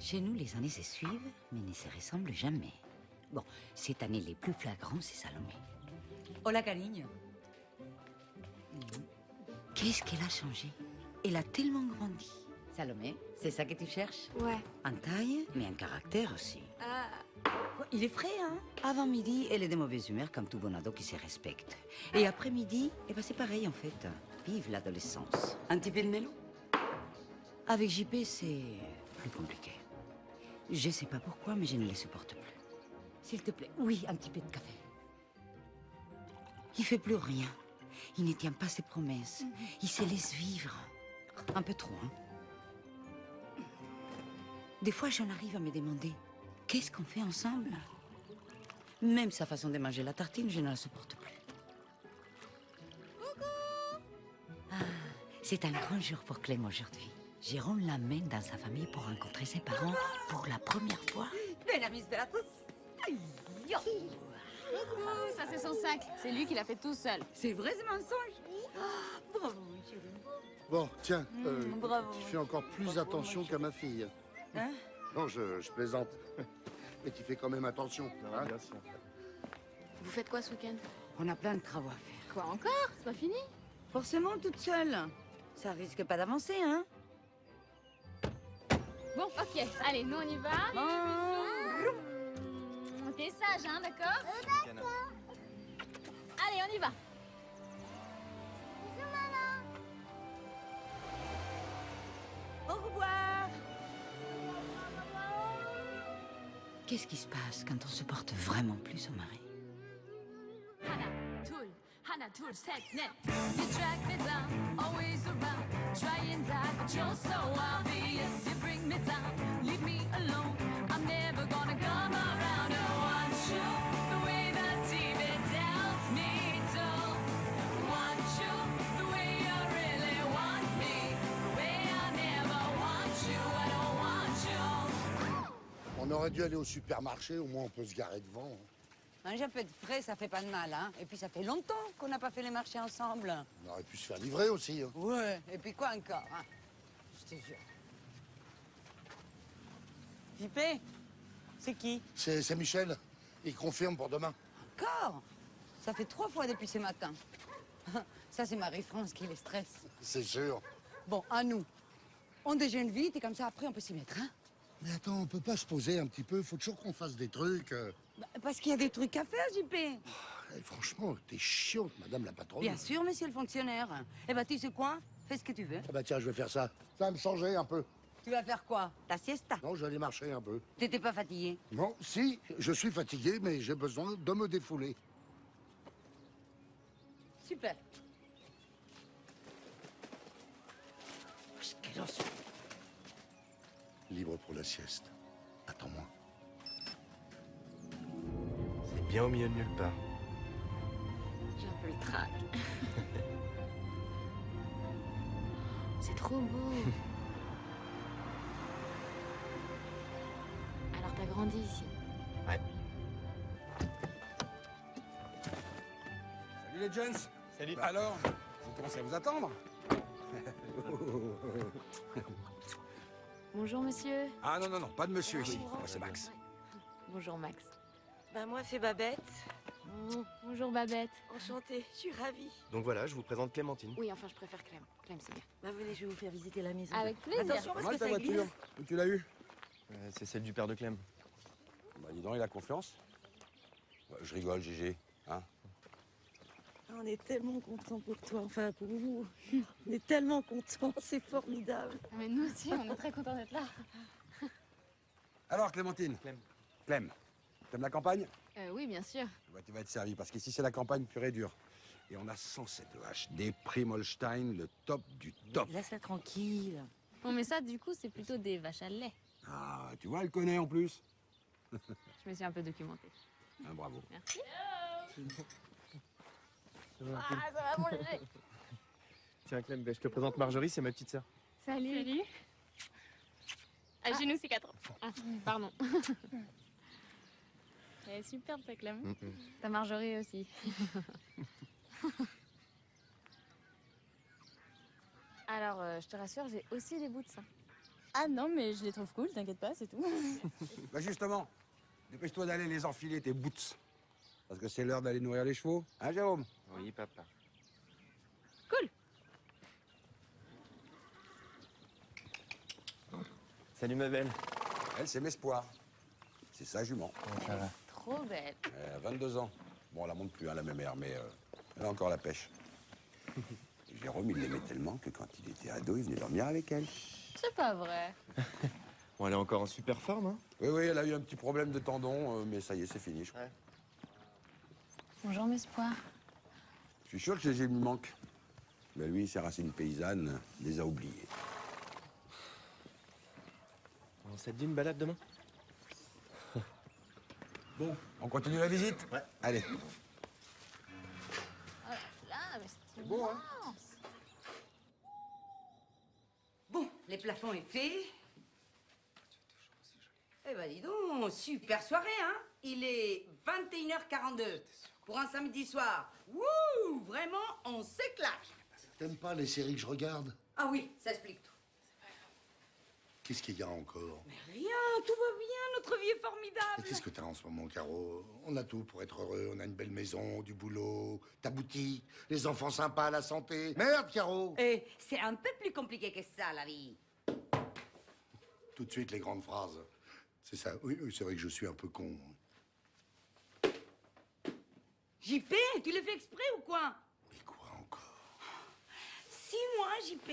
Chez nous, les années se suivent, mais ne se ressemblent jamais. Bon, cette année, les plus flagrants, c'est Salomé. Hola, cariño. Qu'est-ce qu'elle a changé? Elle a tellement grandi. Salomé, c'est ça que tu cherches? Ouais. En taille, mais en caractère aussi. Ah. Il est frais, hein? Avant midi, elle est de mauvaise humeur comme tout bon ado qui se respecte. Et après midi, eh ben c'est pareil en fait. Vive l'adolescence. Un petit peu de mélo? Avec JP, c'est plus compliqué. Je sais pas pourquoi, mais je ne les supporte plus. S'il te plaît, oui, un petit peu de café. Il fait plus rien. Il ne tient pas ses promesses. Il se laisse vivre. Un peu trop, hein? Des fois, j'en arrive à me demander, qu'est-ce qu'on fait ensemble? Même sa façon de manger la tartine, je ne la supporte plus. Coucou! Ah, c'est un grand jour pour Clem aujourd'hui. Jérôme l'amène dans sa famille pour rencontrer ses parents pour la première fois. Mais la mise de la pousse. Aïe, yo. Coucou, ça c'est son sac. C'est lui qui l'a fait tout seul. C'est vrai ce mensonge? Ah, bravo, mon chéri. Bon, tiens, bravo. tu fais encore plus attention qu'à ma fille. Hein? Non, je plaisante. Mais tu fais quand même attention. Hein? Bien sûr. Vous faites quoi ce week-end? On a plein de travaux à faire. Quoi encore? C'est pas fini? Forcément toute seule. Ça risque pas d'avancer, hein? Bon, ok. Allez, nous on y va. T'es sage, hein, d'accord? D'accord. Allez, on y va. Au revoir. Qu'est-ce qui se passe quand on se porte vraiment plus son mari? 하나 둘 셋 넷 You drag me down always around Try and die but you're so obvious You bring me down leave me alone I'm never gonna come around I want you the way that TV tells me to Want you the way you really want me The way I never want you I don't want you On aurait dû aller au supermarché, au moins on peut se garer devant. Un peu de frais, ça fait pas de mal, hein? Et puis ça fait longtemps qu'on n'a pas fait les marchés ensemble. On aurait pu se faire livrer aussi. Hein. Ouais, et puis quoi encore, hein? Je te jure. JP, c'est qui? C'est Michel. Il confirme pour demain. Encore? Ça fait 3 fois depuis ce matin. Ça, c'est Marie-France qui les stresse. C'est sûr. Bon, à nous. On déjeune vite et comme ça, après, on peut s'y mettre, hein? Mais attends, on peut pas se poser un petit peu. Faut toujours qu'on fasse des trucs. Bah, parce qu'il y a des trucs à faire, JP. Eh, franchement, t'es chiante, madame la patronne. Bien sûr, monsieur le fonctionnaire. Eh ben, tu sais quoi? Fais ce que tu veux. Ah bah tiens, je vais faire ça. Ça va me changer un peu. Tu vas faire quoi? Ta siesta? Non, je vais aller marcher un peu. T'étais pas fatigué? Non, si, je suis fatigué, mais j'ai besoin de me défouler. Super. Quelle heure? Libre pour la sieste. Attends-moi. C'est bien au milieu de nulle part. J'ai un peu le trac. C'est trop beau. Alors t'as grandi ici? Ouais. Salut les Jones. Salut. Alors, vous commencez à vous attendre? Bonjour monsieur. Ah non, non, non, pas de monsieur ici. Moi, c'est Max. Bonjour Max. Bah moi c'est Babette. Bonjour Babette. Enchantée, je suis ravie. Donc voilà, je vous présente Clémentine. Oui, enfin je préfère Clem. Clem c'est bien. Bah venez, je vais vous faire visiter la maison. Avec plaisir. Attention Pas parce mal que ta ça voiture. glisse. Où tu l'as eu? C'est celle du père de Clem. Bah dis donc, il a confiance. Ouais, je rigole, Gégé. Hein? On est tellement contents pour toi, enfin pour vous. On est tellement contents, c'est formidable. Mais nous aussi, on est très contents d'être là. Alors, Clémentine. Clem. T'aimes la campagne? Oui, bien sûr. Bah, tu vas être servi, parce qu'ici, c'est la campagne pure et dure. Et on a 107 vaches, des Prime Holstein, le top du top. Laisse-la tranquille. Bon, mais ça, du coup, c'est plutôt des vaches à lait. Ah, tu vois, elle connaît en plus. Je me suis un peu documentée. Ah, bravo. Merci. Ah, ça va manger. Tiens Clem, je te présente Marjorie, c'est ma petite sœur. Salut. Chez nous, c'est 4 ans. Ah, pardon. Elle est superbe, ta Clem. Ta Marjorie aussi. Alors, je te rassure, j'ai aussi des bouts de sein. Ah non, mais je les trouve cool, t'inquiète pas, c'est tout. Bah justement, dépêche-toi d'aller les enfiler, tes boots. Parce que c'est l'heure d'aller nourrir les chevaux. Hein, Jérôme? Oui, papa. Cool. Salut, ma belle. Elle, c'est Mespoir. C'est sa jument. Comment ça va? Trop belle. Elle a 22 ans. Bon, elle la monte plus, hein, la même mère, mais elle a encore la pêche. Et Jérôme, il l'aimait tellement que quand il était ado, il venait dormir avec elle. C'est pas vrai. Bon, elle est encore en super forme, hein? Oui, oui, elle a eu un petit problème de tendon, mais ça y est, c'est fini, je crois. Ouais. Bonjour, Mespoir. Je suis sûr que Gégé lui manque. Mais lui, ses racines paysannes, les a oubliées. Bon, ça te dit une balade demain? Bon, on continue la visite? Ouais. Allez. Oh là, mais c'est beau, hein? immense. Bon, les plafonds est fait. Eh ben dis donc, super soirée, hein? Il est 21h42 pour un samedi soir. Wouh! Vraiment, on s'éclate. T'aimes pas les séries que je regarde? Ah oui, ça explique tout. Qu'est-ce qu'il y a encore? Mais rien, tout va bien, notre vie est Et formidable. qu'est-ce que t'as en ce moment, Caro? On a tout pour être heureux. On a une belle maison, du boulot, ta boutique, les enfants sympas, la santé. Merde, Caro! Et c'est un peu plus compliqué que ça, la vie. Tout de suite, les grandes phrases. C'est ça. Oui, oui, c'est vrai que je suis un peu con. JP, tu le fais exprès ou quoi? Mais quoi encore? 6 mois, JP.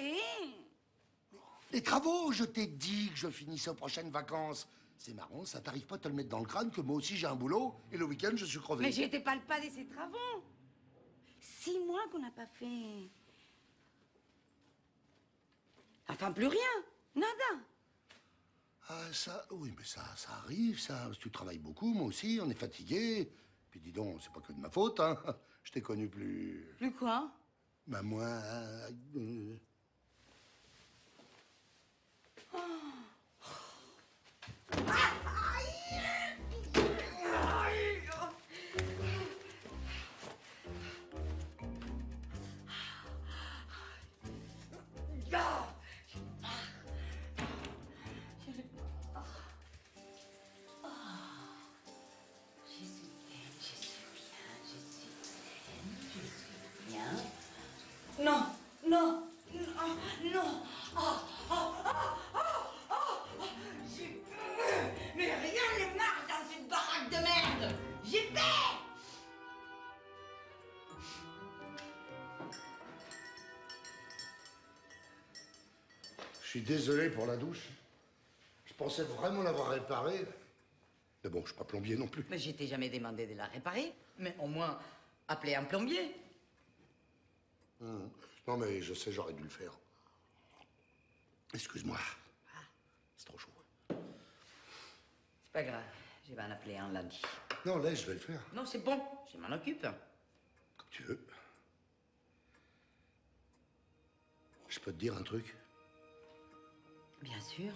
Les travaux, je t'ai dit que je finissais aux prochaines vacances. C'est marrant, ça t'arrive pas de te le mettre dans le crâne que moi aussi j'ai un boulot et le week-end je suis crevé. Mais j'étais pas le pas de ces travaux. 6 mois qu'on n'a pas fait. Enfin, plus rien. Nada. Ah, ça, oui, mais ça arrive, ça. Tu travailles beaucoup, moi aussi, on est fatigué. Puis dis donc, c'est pas que de ma faute, hein. Je t'ai connu plus. Plus quoi? Bah, moi. Non, non, non, non. J'ai peur. Mais rien ne marche dans cette baraque de merde. J'ai peur. Je suis désolé pour la douche. Je pensais vraiment l'avoir réparée. Mais bon, je suis pas plombier non plus. Mais je t'ai jamais demandé de la réparer. Mais au moins, appeler un plombier. Non, mais je sais, j'aurais dû le faire. Excuse-moi. C'est trop chaud. C'est pas grave. Je vais en appeler un lundi. Non, laisse, je vais le faire. Non, c'est bon. Je m'en occupe. Comme tu veux. Je peux te dire un truc? Bien sûr.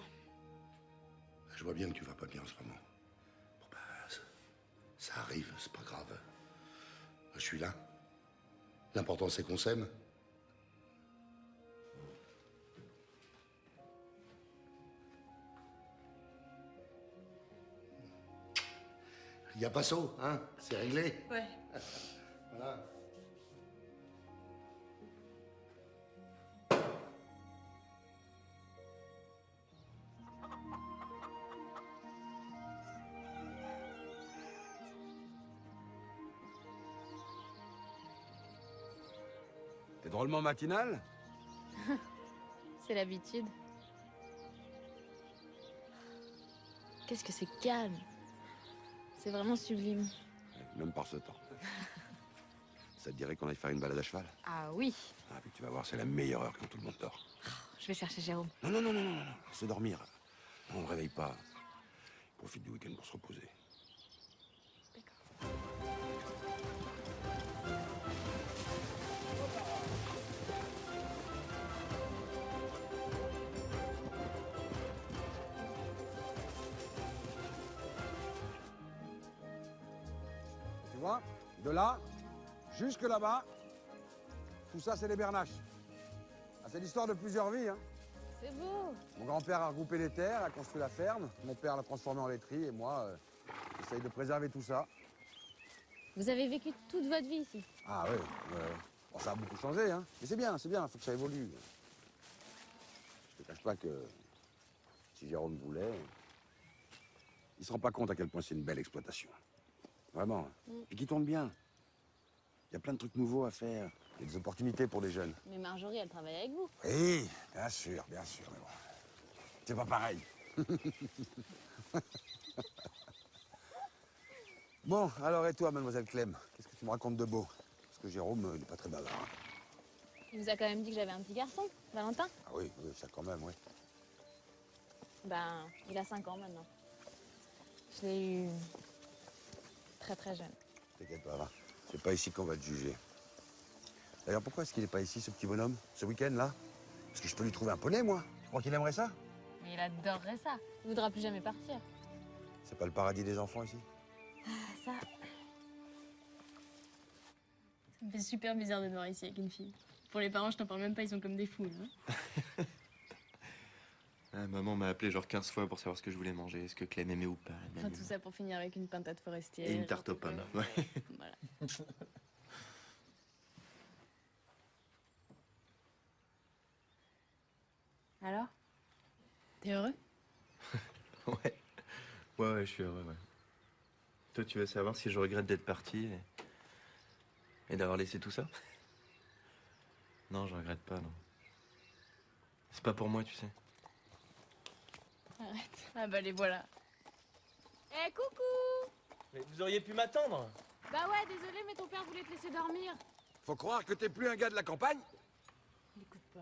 Je vois bien que tu vas pas bien en ce moment. Bon, ben, ça arrive, c'est pas grave. Je suis là. L'important, c'est qu'on s'aime. Il y a pas saut, hein? C'est réglé. Ouais. Voilà. T'es drôlement matinal? C'est l'habitude. Qu'est-ce que c'est calme. C'est vraiment sublime. Même par ce temps. Ça te dirait qu'on aille faire une balade à cheval? Ah oui. Ah, puis tu vas voir, c'est la meilleure heure quand tout le monde dort. Je vais chercher Jérôme. Non, non, non, non, non, non, c'est dormir. On ne réveille pas. Il profite du week-end pour se reposer. Tu vois, de là jusque là-bas, tout ça, c'est les bernaches. Ah, c'est l'histoire de plusieurs vies, hein. c'est beau. Mon grand-père a regroupé les terres, a construit la ferme. Mon père l'a transformée en laiterie et moi, j'essaye de préserver tout ça. Vous avez vécu toute votre vie ici. Ah oui, bon, ça a beaucoup changé, hein. Mais c'est bien, il faut que ça évolue. Je te cache pas que si Jérôme voulait, il se rend pas compte à quel point c'est une belle exploitation. Vraiment. Et qui tourne bien. Il y a plein de trucs nouveaux à faire. Il y a des opportunités pour les jeunes. Mais Marjorie, elle travaille avec vous. Oui, bien sûr, mais bon. C'est pas pareil. Bon, alors et toi, mademoiselle Clem, qu'est-ce que tu me racontes de beau? Parce que Jérôme, il n'est pas très bavard. Hein. Il vous a quand même dit que j'avais un petit garçon, Valentin. Ah oui, ça quand même, oui. Ben, il a 5 ans maintenant. Je l'ai eu très jeune. T'inquiète pas, va. C'est pas ici qu'on va te juger. D'ailleurs, pourquoi est-ce qu'il n'est pas ici, ce petit bonhomme, ce week-end, là? Parce que je peux lui trouver un poney, moi. Tu crois qu'il aimerait ça? Mais il adorerait ça. Il voudra plus jamais partir. C'est pas le paradis des enfants, ici? Ça me fait super bizarre de te voir ici avec une fille. Pour les parents, je t'en parle même pas, ils sont comme des fous, là. Ah, maman m'a appelé genre 15 fois pour savoir ce que je voulais manger, est-ce que Clem aimait ou pas. Enfin, tout ça pour finir avec une pintade forestière. Et une tarte aux pommes. Ouais. Voilà. Alors? T'es heureux? Ouais. Ouais, je suis heureux, ouais. Toi, tu veux savoir si je regrette d'être parti et d'avoir laissé tout ça? Non, je regrette pas, non. C'est pas pour moi, tu sais. Arrête. Ah bah les voilà. Eh, coucou! Mais vous auriez pu m'attendre. Bah ouais, désolé, mais ton père voulait te laisser dormir. Faut croire que t'es plus un gars de la campagne? N'écoute pas.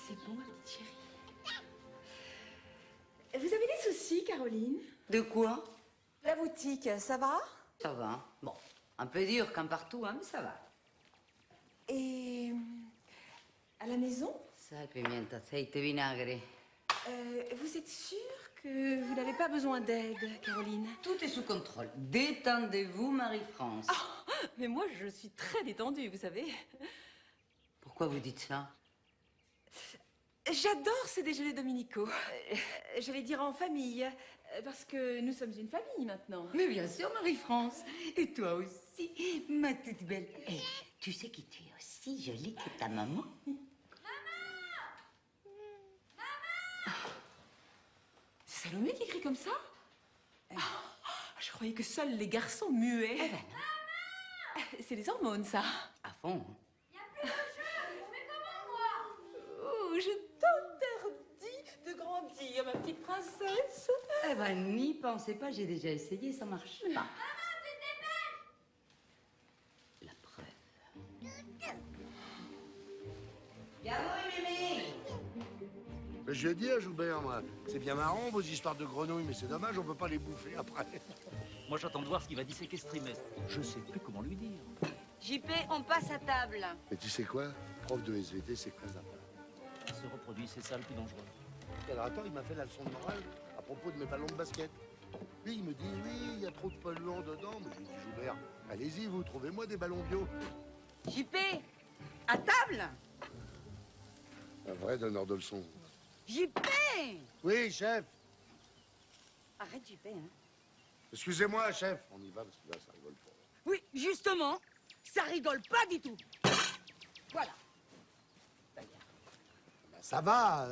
C'est bon, ma petite chérie. Vous avez des soucis, Caroline? De quoi? La boutique, ça va? Ça va. Bon, un peu dur comme partout, hein, mais ça va. Et à la maison, Sal, pimienta, aceite, vinagre. vous êtes sûre que vous n'avez pas besoin d'aide, Caroline? Tout est sous contrôle. Détendez-vous, Marie-France. Mais moi, je suis très détendue, vous savez. Pourquoi vous dites ça? J'adore ces déjeuners dominicaux. J'allais dire en famille, parce que nous sommes une famille maintenant. Mais bien sûr, Marie-France. Et toi aussi, ma toute belle. Et tu sais que tu es aussi jolie que ta maman? C'est Salomé qui crie comme ça? Je croyais que seuls les garçons muaient. Eh ben non. C'est les hormones, ça. À fond. Oh, je t'interdis de grandir, ma petite princesse. Eh ben, n'y pensez pas, j'ai déjà essayé, ça marche pas. La preuve. Bien oui, Mémé. Je lui ai dit à Joubert, moi, c'est bien marrant vos histoires de grenouilles, mais c'est dommage, on peut pas les bouffer après. Moi, j'attends de voir ce qu'il va disséquer ce trimestre. Je sais plus comment lui dire. JP, on passe à table. Mais tu sais quoi? Prof de SVT, c'est très sympa. Il se reproduit, c'est ça le plus dangereux. Alors attends, il m'a fait la leçon de morale à propos de mes ballons de basket. Lui, il me dit, oui, il y a trop de polluants dedans. Mais je lui dis, Joubert, allez-y, vous, trouvez-moi des ballons bio. JP, à table. Un vrai donneur de leçons. JP. Oui, chef. Arrête, JP, hein. Excusez-moi, chef. On y va parce que là, ça rigole pas. Oui, justement, ça rigole pas du tout. Voilà. Ben, ça va.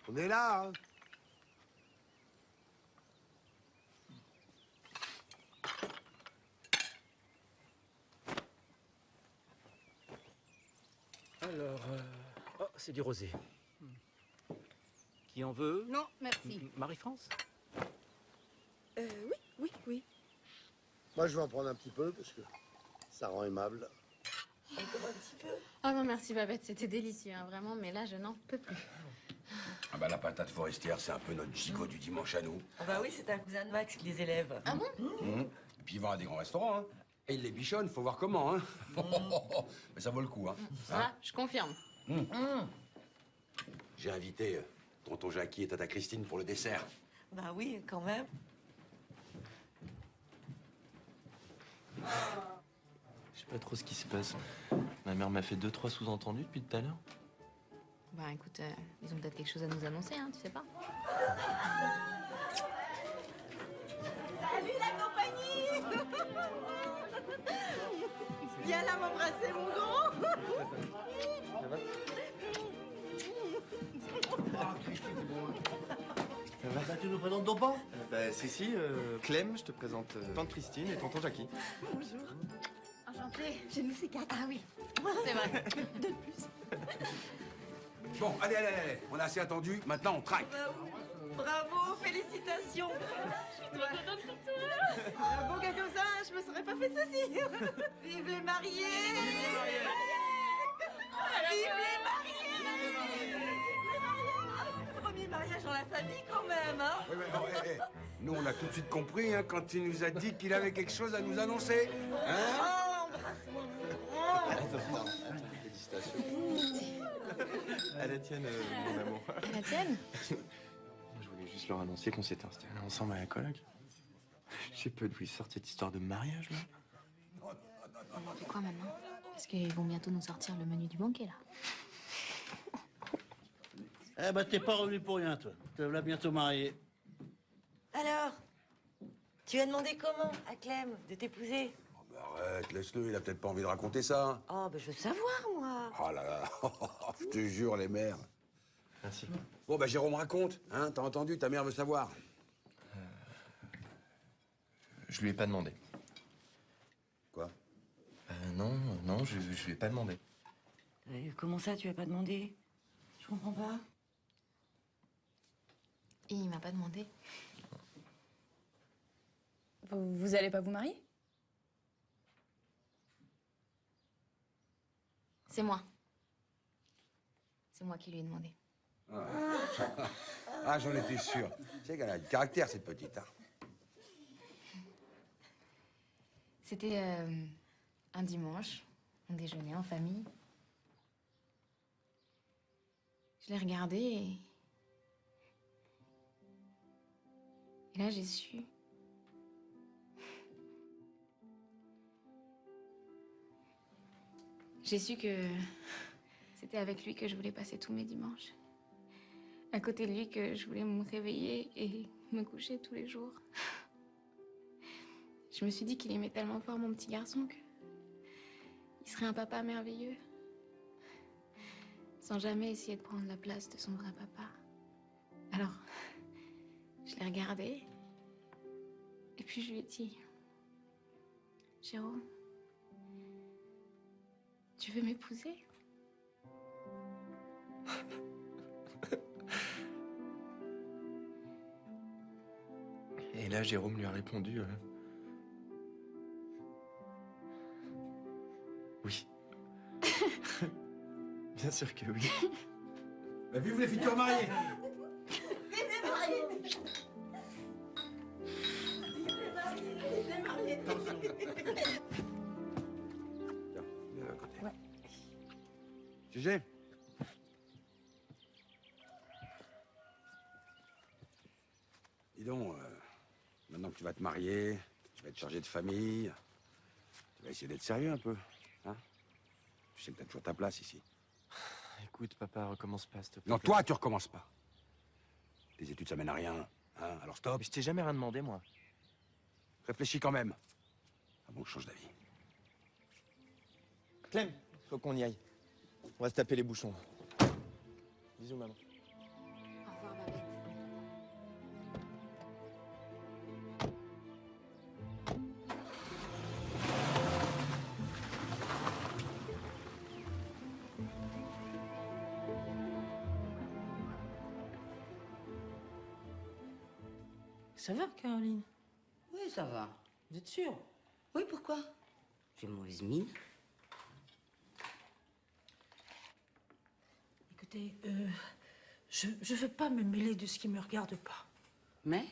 On est là, hein. Alors, oh, c'est du rosé. Qui en veut? Non, merci. Marie-France? Oui. Moi, je vais en prendre un petit peu parce que ça rend aimable. Oh non, merci Babette, c'était délicieux, hein, vraiment, mais là, je n'en peux plus. Ah bah la patate forestière, c'est un peu notre gigot du dimanche à nous. Ah bah oui, c'est un cousin de Max qui les élève. Ah bon? Et puis ils vont à des grands restaurants, hein. Et ils les bichonnent, faut voir comment, hein. Mais ça vaut le coup, hein. Ça, je confirme. J'ai invité tonton Jackie et tata Christine pour le dessert. Bah oui, quand même. sais pas trop ce qui se passe. Ma mère m'a fait 2-3 sous-entendus depuis tout à l'heure. Bah écoute, ils ont peut-être quelque chose à nous annoncer, hein, tu sais pas. Salut la compagnie. Viens là m'embrasser mon grand. Ça va? Ça va? Bah, tu nous présentes ton pan? Bah si, Clem, je te présente tante Christine et tonton Jackie. Bonjour. Enchantée. Chez nous c'est 4. Ah oui, c'est vrai. Deux de plus. Bon, allez, on a assez attendu, maintenant on traque. Bravo, félicitations. Je suis trop contente pour toi. Un beau gars comme ça, je me serais pas fait ceci. Vive les mariés. Vive les mariés. Vive les mariés. Premier mariage dans la famille quand même, hein. Oui, mais non, nous on a tout de suite compris hein, quand il nous a dit qu'il avait quelque chose à nous annoncer. Hein? Oh, embrasse-moi mon grand. Félicitations. À la tienne, mon amour. À la tienne? Je voulais juste leur annoncer qu'on s'était installés ensemble à la coloc. J'ai peu d'où ils sortent cette histoire de mariage, là. On fait quoi maintenant? Parce qu'ils vont bientôt nous sortir le menu du banquet, là. Eh ben, t'es pas revenu pour rien, toi. Te voilà bientôt marié. Alors, tu as demandé comment à Clem de t'épouser? Oh, bah arrête, laisse-le, il a peut-être pas envie de raconter ça. Oh, ben je veux savoir, moi. Oh là là, je te jure, les mères. Merci. Bon, bah Jérôme, raconte, hein, t'as entendu, ta mère veut savoir. Je lui ai pas demandé. Quoi? Non, je lui ai pas demandé. Comment ça, tu as pas demandé? Je comprends pas. Et il m'a pas demandé. Vous allez pas vous marier? C'est moi. C'est moi qui lui ai demandé. Ah, j'en étais sûr. Tu sais qu'elle a du caractère, cette petite, hein. C'était un dimanche. On déjeunait en famille. Je l'ai regardé et là, j'ai su. J'ai su que c'était avec lui que je voulais passer tous mes dimanches. À côté de lui que je voulais me réveiller et me coucher tous les jours. Je me suis dit qu'il aimait tellement fort mon petit garçon que il serait un papa merveilleux. Sans jamais essayer de prendre la place de son vrai papa. Alors, je l'ai regardé. Et puis je lui ai dit, Jérôme, tu veux m'épouser? Et là, Jérôme lui a répondu... Oui. Bien sûr que oui. Bah, vive les futurs mariés! Vive les mariés! Vive les mariés! Tiens, viens à côté. Ouais. Sujet? Dis donc, maintenant que tu vas te marier, tu vas être chargé de famille, tu vas essayer d'être sérieux un peu, hein? Tu sais que t'as toujours ta place ici. Écoute, papa, recommence pas, s'il te plaît. Non, toi, tu recommences pas. Les études, ça mène à rien, hein? Alors stop. Mais je t'ai jamais rien demandé, moi. Réfléchis quand même. Ah bon, je change d'avis. Clem, faut qu'on y aille. On va se taper les bouchons. Bisous, maman. Au revoir, Babette. Ça va, Caroline? Oui, ça va. Vous êtes sûre? Oui, pourquoi? J'ai une mauvaise mine. Écoutez, je veux pas me mêler de ce qui me regarde pas. Mais?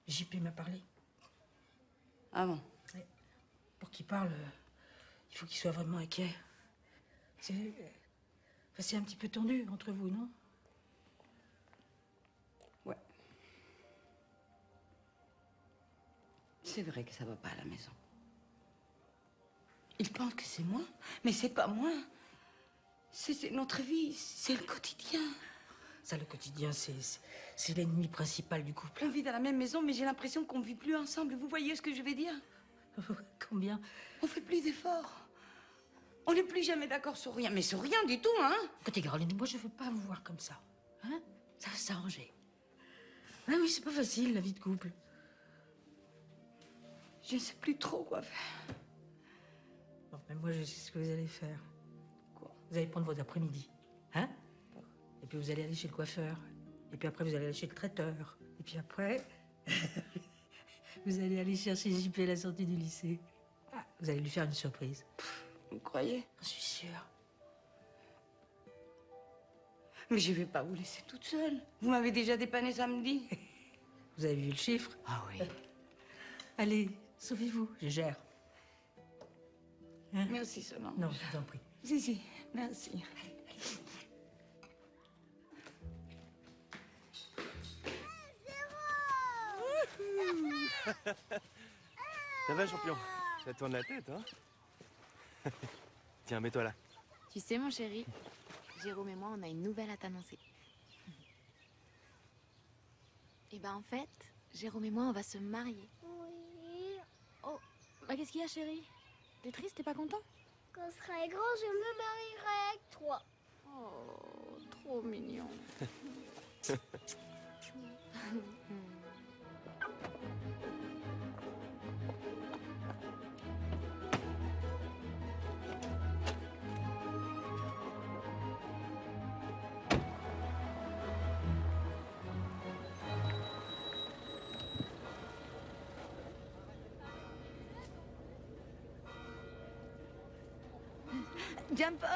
JP m'a parlé. Ah bon? Pour qu'il parle, il faut qu'il soit vraiment inquiet. C'est un petit peu tendu entre vous, non? Ouais. C'est vrai que ça va pas à la maison. Ils pensent que c'est moi, mais c'est pas moi. C'est notre vie, c'est le quotidien. Ça, le quotidien, c'est l'ennemi principal du couple. On vit dans la même maison, mais j'ai l'impression qu'on ne vit plus ensemble. Vous voyez ce que je veux dire? Combien? On fait plus d'efforts. On n'est plus jamais d'accord sur rien, mais sur rien du tout, hein? Écoutez, Caroline, moi, je veux pas vous voir comme ça. Hein? Ça va s'arranger. Ah oui, c'est pas facile, la vie de couple. Je ne sais plus trop quoi faire. Bon, mais moi, je sais ce que vous allez faire. Quoi? Vous allez prendre votre après-midi, hein? Et puis vous allez aller chez le coiffeur. Et puis après, vous allez aller chez le traiteur. Et puis après, vous allez aller chercher JP à la sortie du lycée. Ah, vous allez lui faire une surprise. Vous croyez? J'en suis sûre. Mais je vais pas vous laisser toute seule. Vous m'avez déjà dépanné samedi. Vous avez vu le chiffre? Ah oui. Allez, sauvez-vous, je gère. Hein? Merci Solange. Non, je vous en prie. Si, merci. Ça va, champion? Ça tourne la tête, hein? Tiens, mets-toi là. Tu sais, mon chéri, Jérôme et moi, on a une nouvelle à t'annoncer. Et ben en fait, Jérôme et moi, on va se marier. Oui. Oh, bah qu'est-ce qu'il y a, chéri? T'es triste, t'es pas content? Quand je serai grand, je me marierai avec toi. Oh, trop mignon. Jean-Paul?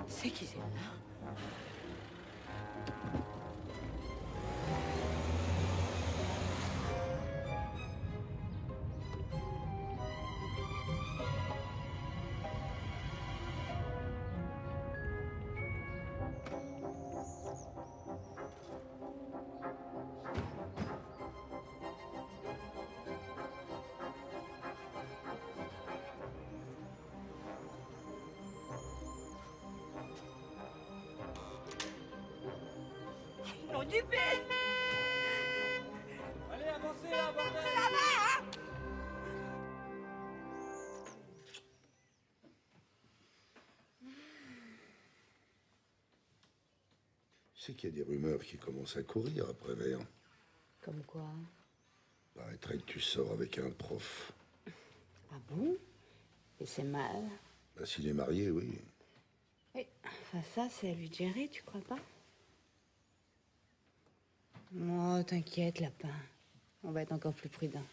C'est qui c'est là? Mon Dieu, Allez, avancez là, bordel! ça va? Tu sais qu'il y a des rumeurs qui commencent à courir après Vert. Comme quoi? Paraîtrait que tu sors avec un prof. Ah bon? Et c'est mal? Bah, s'il est marié, oui. Oui, enfin ça, c'est à lui de gérer, tu crois pas? Oh, t'inquiète, lapin. On va être encore plus prudent.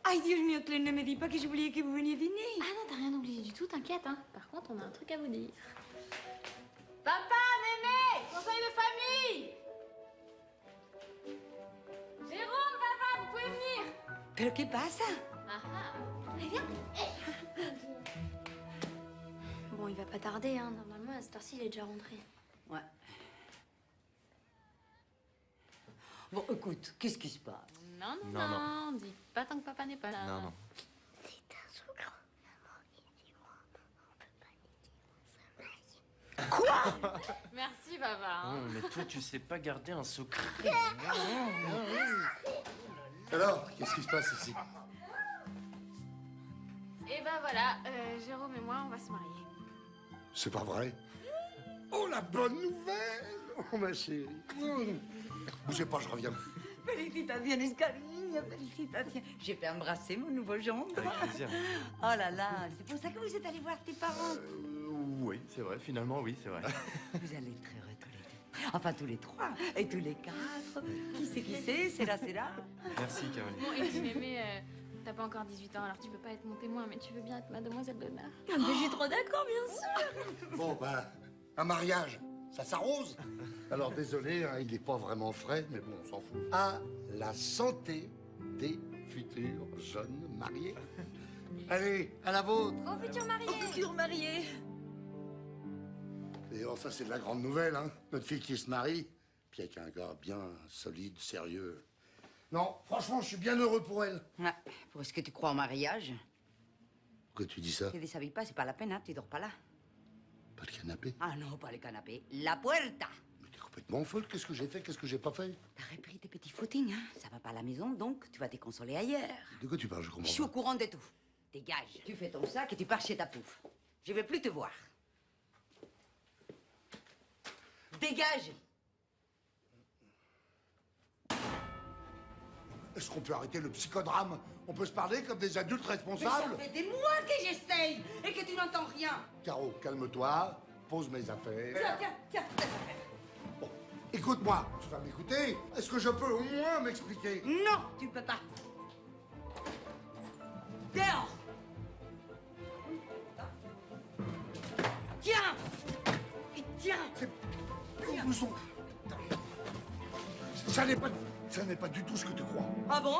Aïe, Dieu mio, ne me dis pas que j'ai oublié que vous veniez dîner. Ah non, t'as rien oublié du tout, t'inquiète, hein. Par contre, on a un truc à vous dire. Papa, Mémé, conseil de famille. Jérôme, papa, vous pouvez venir. ¿Pero qué pasa? Ah ah. Allez, viens. Bon, il va pas tarder, hein. Normalement, à cette heure-ci, il est déjà rentré. Ouais. Bon, écoute, qu'est-ce qui se passe? Non, non, Non, non, dis pas tant que papa n'est pas là. Non, non. C'est un secret. Maman, il dit moi, on peut pas le dire, on se marie. Quoi? Merci, papa. hein. Mais toi, tu sais pas garder un secret. Alors, qu'est-ce qui se passe ici? Et ben voilà, Jérôme et moi, on va se marier. C'est pas vrai? Oh, la bonne nouvelle! Oh, ma chérie. Oh. Bougez pas, je reviens. Felicitaciones, cariño, felicitaciones. J'ai pu embrasser mon nouveau gendre. Avec plaisir. Oh là là, c'est pour ça que vous êtes allé voir tes parents. Oui, c'est vrai, finalement, oui, c'est vrai. Vous allez être très heureux tous les deux. Enfin, tous les trois. Et tous les quatre. Qui c'est? C'est là, c'est là. Merci, Caroline. Bon, et puis Mémé, t'as pas encore 18 ans, alors tu peux pas être mon témoin, mais tu veux bien être ma demoiselle d'honneur. Mais je suis trop d'accord, bien sûr. Bon, ben, un mariage, ça s'arrose. Alors désolé, hein, il n'est pas vraiment frais, mais bon, on s'en fout. À la santé des futurs jeunes mariés. Allez, à la vôtre. Au futur marié. Au futur marié. Et alors ça, c'est de la grande nouvelle, hein. Notre fille qui se marie, puis avec un gars bien solide, sérieux. Non, franchement, je suis bien heureux pour elle. Ouais, pour est-ce que tu crois au mariage? Pourquoi tu dis ça? Tu ne déshabilles pas, c'est pas la peine, hein, tu dors pas là. Pas le canapé? Ah non, pas le canapé, la puerta. Mais t'es complètement folle, qu'est-ce que j'ai fait, qu'est-ce que j'ai pas fait? T'as repris tes petits footings, hein. Ça va pas à la maison, donc tu vas te consoler ailleurs. De quoi tu parles, je comprends Je suis au pas. courant de tout. Dégage. Tu fais ton sac et tu pars chez ta pouffe. Je veux plus te voir. Dégage. Est-ce qu'on peut arrêter le psychodrame? On peut se parler comme des adultes Mais responsables? ça fait des mois que j'essaye et que tu n'entends rien. Caro, calme-toi, pose mes affaires. Tiens, tes affaires. Bon, écoute-moi, tu vas m'écouter? Est-ce que je peux au moins m'expliquer? Non, tu peux pas. Dehors. Tiens. Et tiens. Blouson. Ça n'est pas du tout ce que tu crois. Ah bon?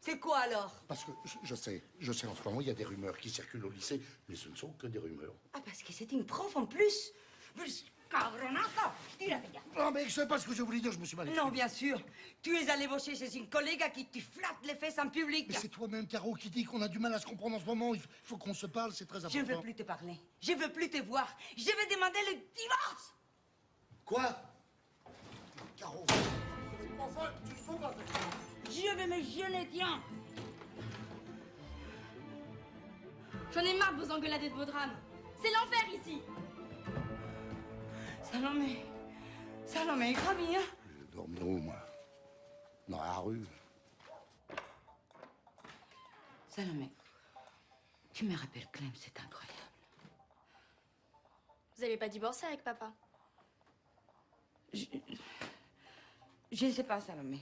C'est quoi alors? Parce que je sais, en ce moment, il y a des rumeurs qui circulent au lycée, mais ce ne sont que des rumeurs. Ah, parce que c'est une prof en plus. Cabronato. Non, mais je sais pas ce que je voulais dire, je me suis mal exprimé. Non, bien sûr. Tu es allé bosser chez une collègue à qui tu flattes les fesses en public. Mais c'est toi-même, Caro, qui dit qu'on a du mal à se comprendre en ce moment. Il faut qu'on se parle, c'est très important. Je ne veux plus te parler. Je ne veux plus te voir. Je vais demander le divorce. Quoi? Caro, enfin, tu ne peux pas faire ça. Je vais me jeûner, tiens. J'en ai marre de vos engueulades et de vos drames. C'est l'enfer ici. Salomé, Grammy, hein? Je vais dormir où, moi? Dans la rue. Salomé, tu me rappelles Clem, c'est incroyable. Vous allez pas divorcer avec papa? Je ne sais pas, Salomé.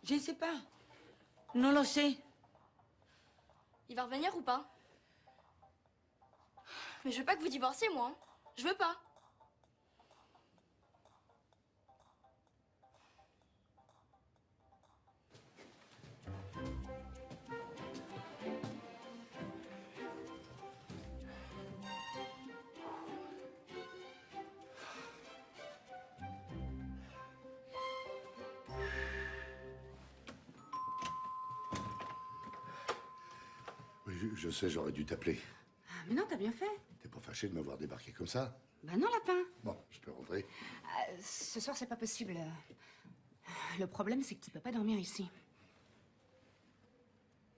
Je ne sais pas. Non le sais. Il va revenir ou pas? Mais je veux pas que vous divorciez, moi. Hein. Je veux pas. Oui, je sais, j'aurais dû t'appeler. Ah, mais non, t'as bien fait. T'es pas fâché de m'avoir débarqué comme ça? Bah non, lapin. Bon, je peux rentrer. Ce soir, c'est pas possible. Le problème, c'est que tu peux pas dormir ici.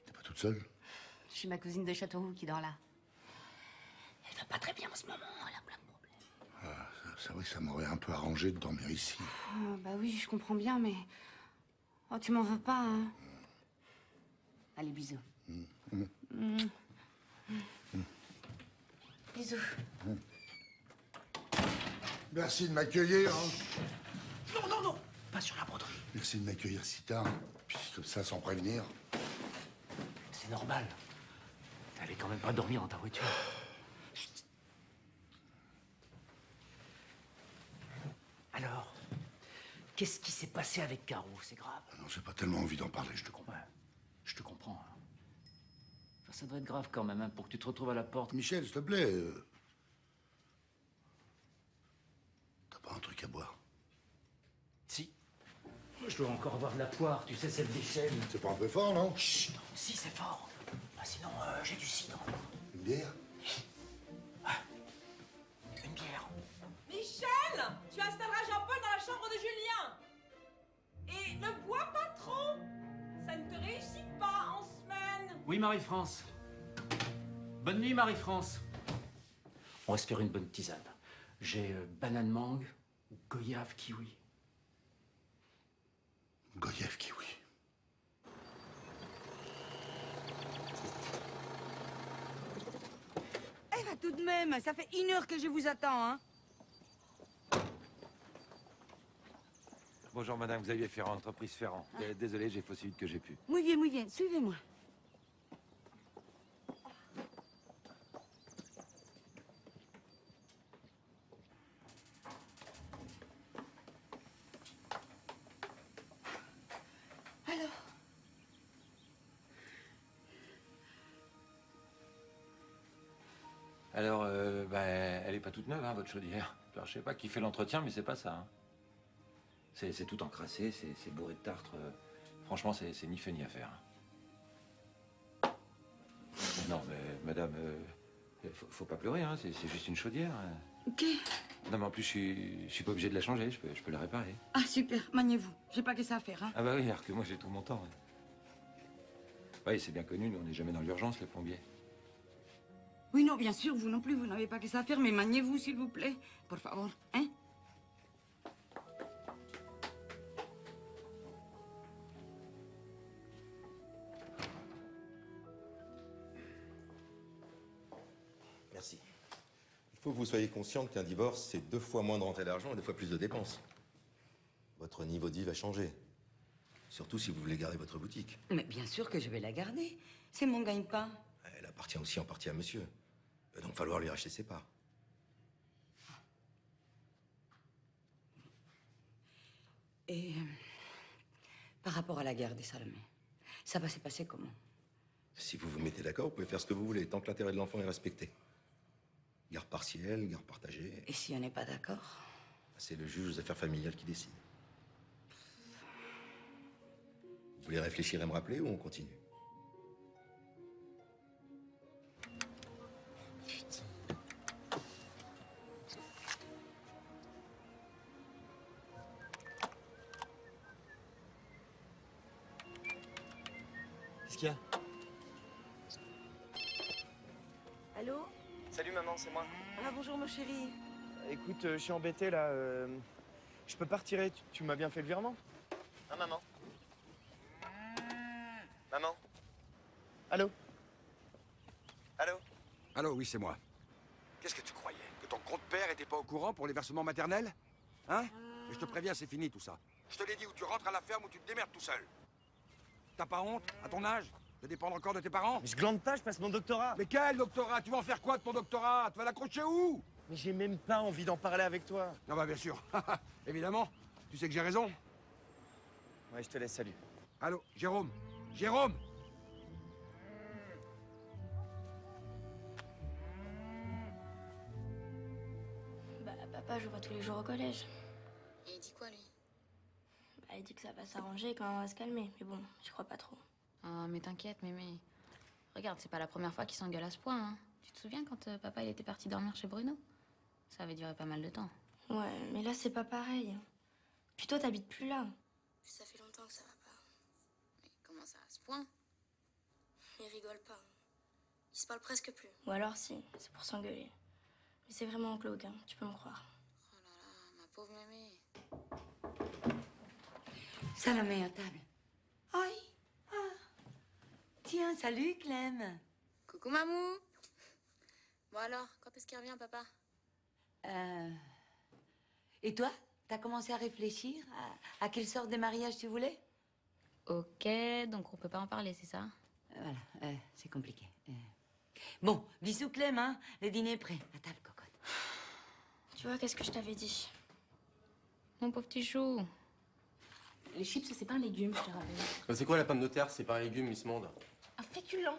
T'es pas toute seule? Je suis ma cousine de Châteauroux qui dort là. Elle va pas très bien en ce moment, elle a plein de problèmes. C'est vrai que ça m'aurait un peu arrangé de dormir ici. Bah oui, je comprends bien, mais... Oh, tu m'en veux pas, hein? Allez, bisous. Bisous. Merci de m'accueillir. Hein. Non, non, non, pas sur la broderie. Merci de m'accueillir si tard. Puis comme ça, sans prévenir. C'est normal. T'allais quand même pas dormir dans ta voiture. Chut. Alors, qu'est-ce qui s'est passé avec Caro? C'est grave. Ah non, j'ai pas tellement envie d'en parler, je te comprends. Ouais, je te comprends. Hein. Enfin, ça doit être grave quand même, hein, pour que tu te retrouves à la porte. Michel, s'il te plaît. T'as pas un truc à boire? Si. Je dois encore avoir de la poire, tu sais, celle d'échelle. C'est pas un peu fort, non? Chut, non, si, c'est fort. Ah, sinon, j'ai du cidre. Une bière? Une bière. Michel, tu installeras Jean-Paul dans la chambre de Julien. Et ne bois pas trop. Ça ne te réussit pas en semaine. Oui, Marie-France. Bonne nuit, Marie-France. On va se faire une bonne tisane. J'ai banane mangue ou goyave kiwi. Goyave kiwi. Eh ben tout de même, ça fait 1 heure que je vous attends, hein. Bonjour madame, Xavier Ferrand, entreprise Ferrand. Désolé, j'ai fait aussi vite que j'ai pu. Muy bien, suivez-moi. Alors, elle est pas toute neuve, hein, votre chaudière. Alors, je sais pas qui fait l'entretien, mais c'est pas ça. Hein. C'est tout encrassé, c'est bourré de tartre. Franchement, c'est ni fait ni à faire. Non, mais madame, faut pas pleurer, hein, c'est juste une chaudière. Ok. Non, mais en plus, je suis pas obligé de la changer, je peux la réparer. Ah, super, maniez-vous. J'ai pas que ça à faire, hein. Ah bah oui, alors que moi, j'ai tout mon temps. Ouais. Oui, c'est bien connu, nous, on n'est jamais dans l'urgence, les plombiers. Oui, non, bien sûr, vous non plus, vous n'avez pas que ça à faire, mais maniez-vous, s'il vous plaît. Por favor, hein. Merci. Il faut que vous soyez consciente qu'un divorce, c'est 2 fois moins de rentrée d'argent et 2 fois plus de dépenses. Votre niveau de vie va changer. Surtout si vous voulez garder votre boutique. Mais bien sûr que je vais la garder. C'est mon gagne-pain. Elle appartient aussi en partie à monsieur. Il va donc falloir lui racheter ses parts. Et par rapport à la guerre des Salamé, ça va se passer comment? Si vous vous mettez d'accord, vous pouvez faire ce que vous voulez, tant que l'intérêt de l'enfant est respecté. Garde partielle, garde partagée. Et si on n'est pas d'accord? C'est le juge aux affaires familiales qui décide. Vous voulez réfléchir et me rappeler ou on continue? Qu'est-ce qu'il y a? Allô? Salut maman, c'est moi. Ah, bonjour, mon chéri. Écoute, je suis embêté là. Je peux pas retirer. Tu m'as bien fait le virement? Hein, maman? Maman? Allô? Allô? Allô, oui, c'est moi. Qu'est-ce que tu croyais? Que ton compte-père était pas au courant pour les versements maternels? Hein? Mais je te préviens, c'est fini tout ça. Je te l'ai dit, ou tu rentres à la ferme ou tu te démerdes tout seul. T'as pas honte, à ton âge, de dépendre encore de tes parents? Mais je glande pas, je passe mon doctorat. Mais quel doctorat? Tu vas en faire quoi de ton doctorat? Tu vas l'accrocher où? Mais j'ai même pas envie d'en parler avec toi. Ah bah bien sûr. Évidemment. Tu sais que j'ai raison. Ouais, je te laisse, salut. Allô, Jérôme? Jérôme? Bah, papa, je le vois tous les jours au collège. Et il dit quoi, lui? Bah, il dit que ça va s'arranger quand on va se calmer. Mais bon, j'y crois pas trop. Oh, mais t'inquiète, mémé. Regarde, c'est pas la première fois qu'ils s'engueulent à ce point, hein. Tu te souviens quand papa il était parti dormir chez Bruno? Ça avait duré pas mal de temps. Ouais, mais là, c'est pas pareil. Puis toi, t'habites plus là. Puis ça fait longtemps que ça va pas. Mais comment ça, à ce point? Ils rigolent pas. Ils se parlent presque plus. Ou alors si, c'est pour s'engueuler. Mais c'est vraiment glauque, hein. Tu peux me croire. Oh là là, ma pauvre mémé. Salamé à table. Aïe. Ah. Tiens, salut, Clem. Coucou, mamou. Bon alors, quand est-ce qu'il revient, papa? Et toi, t'as commencé à réfléchir à quelle sorte de mariage tu voulais? Ok, donc on peut pas en parler, c'est ça? Voilà, c'est compliqué. Bon, bisous, Clem, hein. Le dîner est prêt. À table, cocotte. Tu vois, qu'est-ce que je t'avais dit? Mon pauvre petit chou. Les chips, c'est pas un légume, je te rappelle. C'est quoi la pomme de terre? C'est pas un légume, Miss Monde. Un féculent.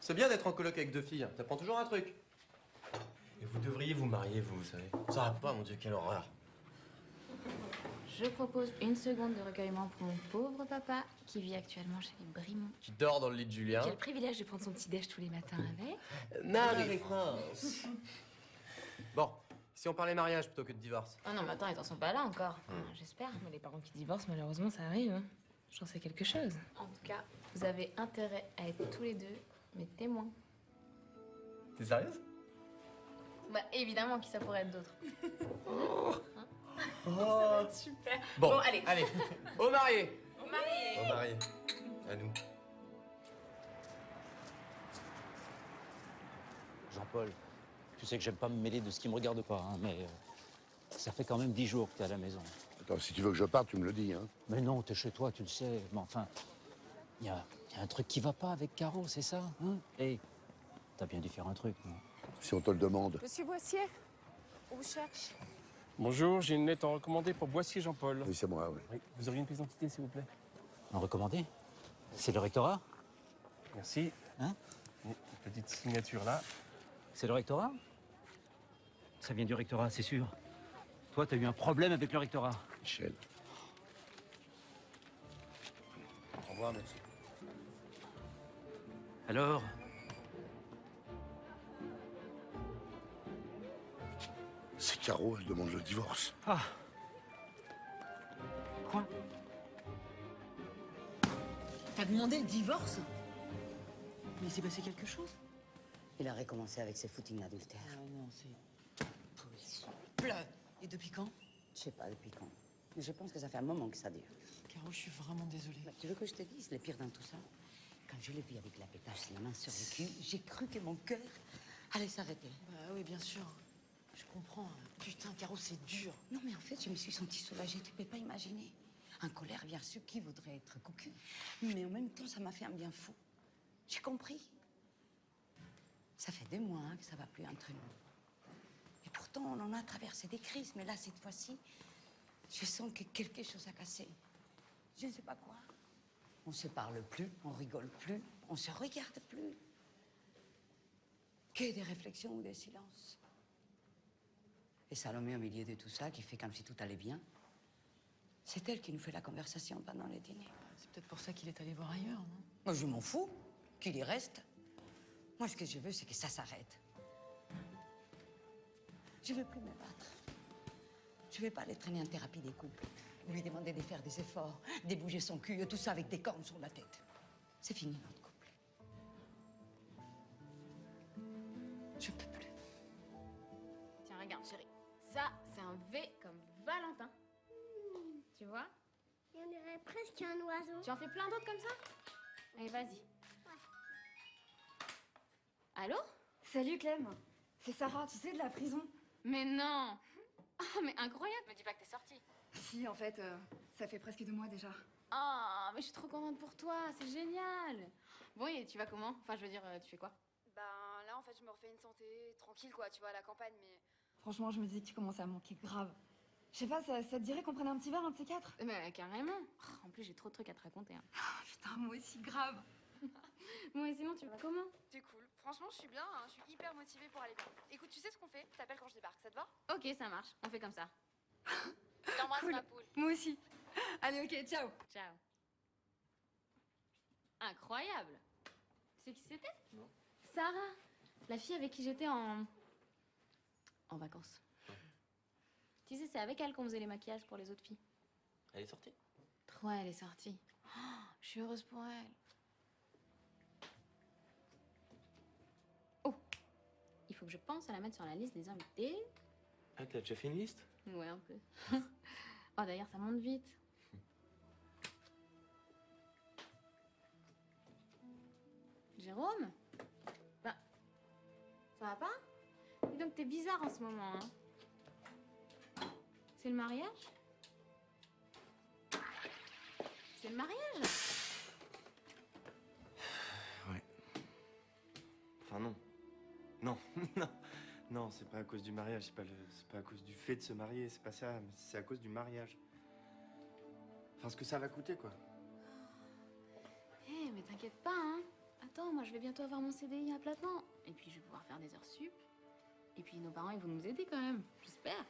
C'est bien d'être en coloc avec 2 filles. T'apprends toujours un truc. Et vous devriez vous marier, vous savez. Ça va pas, mon Dieu, quelle horreur. Je propose une seconde de recueillement pour mon pauvre papa qui vit actuellement chez les Brimont. Qui dort dans le lit de Julien. Quel privilège de prendre son petit déj tous les matins avec. Marie-France. Bon, si on parlait mariage plutôt que de divorce. Oh non, mais attends, ils en sont pas là encore. Enfin, j'espère. Mais les parents qui divorcent, malheureusement, ça arrive. Hein. J'en sais quelque chose. En tout cas, vous avez intérêt à être tous les deux mes témoins. T'es sérieuse? Bah évidemment, qui ça pourrait être d'autre. Hein? Oh. Ça va être super. Bon, allez. Allez, au marié. Au marié. Au marié. À nous. Jean-Paul, tu sais que j'aime pas me mêler de ce qui me regarde pas, hein, mais ça fait quand même 10 jours que t'es à la maison. Attends, si tu veux que je parte, tu me le dis, hein. Mais non, t'es chez toi, tu le sais. Mais enfin, il y a un truc qui va pas avec Caro, c'est ça, hein? Et t'as bien dû faire un truc, non? Si on te le demande. Monsieur Boissier, on vous cherche. Bonjour, j'ai une lettre en recommandé pour Boissier Jean-Paul. Oui, c'est moi, oui. Oui. Vous auriez une pièce d'identité, s'il vous plaît? Un recommandé? C'est le rectorat? Merci. Hein? Une petite signature là. C'est le rectorat? Ça vient du rectorat, c'est sûr. Toi, t'as eu un problème avec le rectorat. Michel. Au revoir, merci. Alors? C'est Caro, elle demande le divorce. Ah. Quoi? T'as demandé le divorce? Mais il s'est passé quelque chose? Il a recommencé avec ses footings d'adultère. Ah non, c'est possible. Et depuis quand? Je sais pas depuis quand. Mais je pense que ça fait un moment que ça dure. Caro, je suis vraiment désolée. Bah, tu veux que je te dise le pire dans tout ça? Quand je l'ai vu avec la pétasse, la main sur le cul, j'ai cru que mon cœur allait s'arrêter. Bah oui, bien sûr. Je comprends. Putain, Caro, c'est dur. Non, mais en fait, je me suis sentie soulagée. Tu peux pas imaginer. En colère, bien sûr, qui voudrait être cocu? Mais en même temps, ça m'a fait un bien fou. J'ai compris. Ça fait des mois que ça va plus entre nous. Et pourtant, on en a traversé des crises. Mais là, cette fois-ci, je sens que quelque chose a cassé. Je ne sais pas quoi. On se parle plus, on rigole plus, on se regarde plus. Que des réflexions ou des silences. Et Salomé, au milieu de tout ça, qui fait comme si tout allait bien, c'est elle qui nous fait la conversation pendant les dîners. C'est peut-être pour ça qu'il est allé voir ailleurs, non? Moi, je m'en fous qu'il y reste. Moi, ce que je veux, c'est que ça s'arrête. Je veux plus me battre. Je vais pas aller traîner en thérapie des couples, lui demander de faire des efforts, de bouger son cul, et tout ça avec des cornes sur la tête. C'est fini, notre couple. Je peux plus. Tiens, regarde, chérie. Ça, c'est un V comme Valentin. Tu vois? Il y en aurait presque un oiseau. Tu en fais plein d'autres comme ça? Allez, vas-y. Allô? Salut Clem, c'est Sarah, tu sais, de la prison. Mais non! Oh, mais incroyable! Me dis pas que t'es sortie. Si, en fait, ça fait presque 2 mois déjà. Oh, mais je suis trop contente pour toi, c'est génial! Bon, et tu vas comment? Enfin, je veux dire, tu fais quoi? Ben là, en fait, je me refais une santé tranquille, quoi, tu vois, à la campagne, mais... Franchement, je me dis que tu commences à me manquer grave. Je sais pas, ça te dirait qu'on prenne un petit verre, un de ces quatre? Mais carrément! Oh, en plus, j'ai trop de trucs à te raconter. Hein. Oh, putain, moi aussi, grave. Bon, et sinon, tu vas comment? C'est cool. Franchement, je suis bien, hein, je suis hyper motivée pour aller bien. Écoute, tu sais ce qu'on fait? Je t'appelle quand je débarque, ça te va? Ok, ça marche, on fait comme ça. Je t'embrasse, Cool. ma poule. Moi aussi. Allez, ok, ciao. Ciao. Incroyable! Tu sais qui c'était? Non. Sarah, la fille avec qui j'étais en vacances. Tu sais, c'est avec elle qu'on faisait les maquillages pour les autres filles. Elle est sortie? Ouais, elle est sortie. Oh, je suis heureuse pour elle. Oh, il faut que je pense à la mettre sur la liste des invités. Ah, t'as déjà fait une liste? Ouais, un peu. Oh, d'ailleurs, ça monte vite. Jérôme? Bah, ça va pas? Dis donc, t'es bizarre en ce moment, hein. C'est le mariage? C'est le mariage? Ouais. Enfin, non. Non, non. Non, c'est pas à cause du mariage, c'est pas à cause du fait de se marier, c'est pas ça, mais c'est à cause du mariage. Enfin, ce que ça va coûter, quoi. Eh, mais t'inquiète pas, hein. Attends, moi je vais bientôt avoir mon CDI à plein temps. Et puis je vais pouvoir faire des heures sup. Et puis nos parents, ils vont nous aider quand même, j'espère.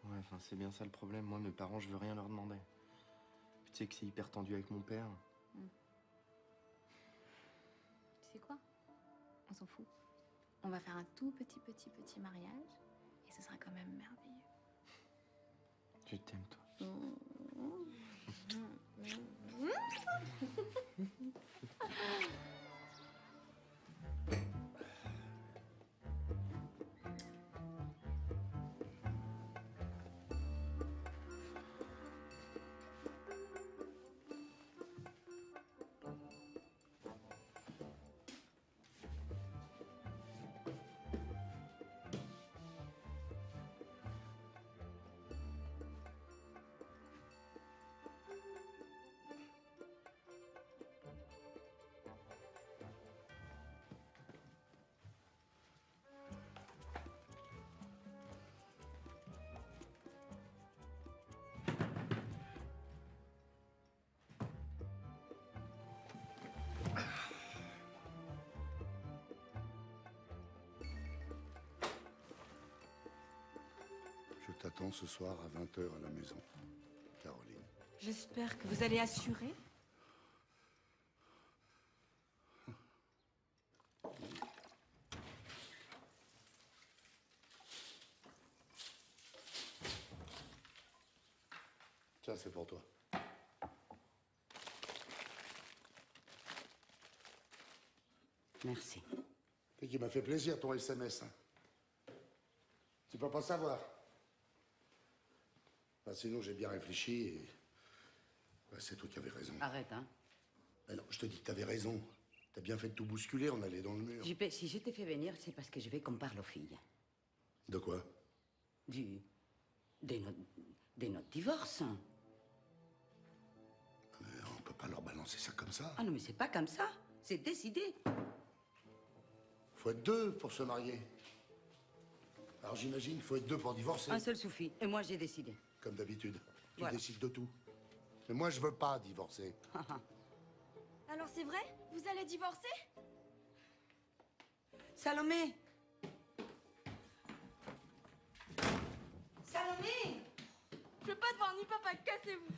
Ouais, enfin, c'est bien ça le problème. Moi, mes parents, je veux rien leur demander. Puis tu sais que c'est hyper tendu avec mon père. Tu sais quoi? On s'en fout. On va faire un tout petit mariage. Et ce sera quand même merveilleux. Je t'aime, toi. t'attends ce soir à 20h à la maison, Caroline. J'espère que vous allez assurer. Tiens, c'est pour toi. Merci. Et qui m'a fait plaisir, ton SMS. Hein. Tu peux pas savoir. Bah, sinon, j'ai bien réfléchi et... Bah, c'est toi qui avais raison. Arrête, hein. Mais non, je te dis que t'avais raison. T'as bien fait de tout bousculer, on allait dans le mur. JP, si je t'ai fait venir, c'est parce que je veux qu'on parle aux filles. De quoi? De notre divorce. Mais on peut pas leur balancer ça comme ça. Ah non, mais c'est pas comme ça. C'est décidé. Faut être deux pour se marier. Alors j'imagine qu'il faut être deux pour divorcer. Un seul suffit. Et moi, j'ai décidé. Comme d'habitude. Tu Voilà. décides de tout. Mais moi, je veux pas divorcer. Alors c'est vrai? Vous allez divorcer? Salomé! Salomé! Je veux pas te voir ni papa, cassez-vous!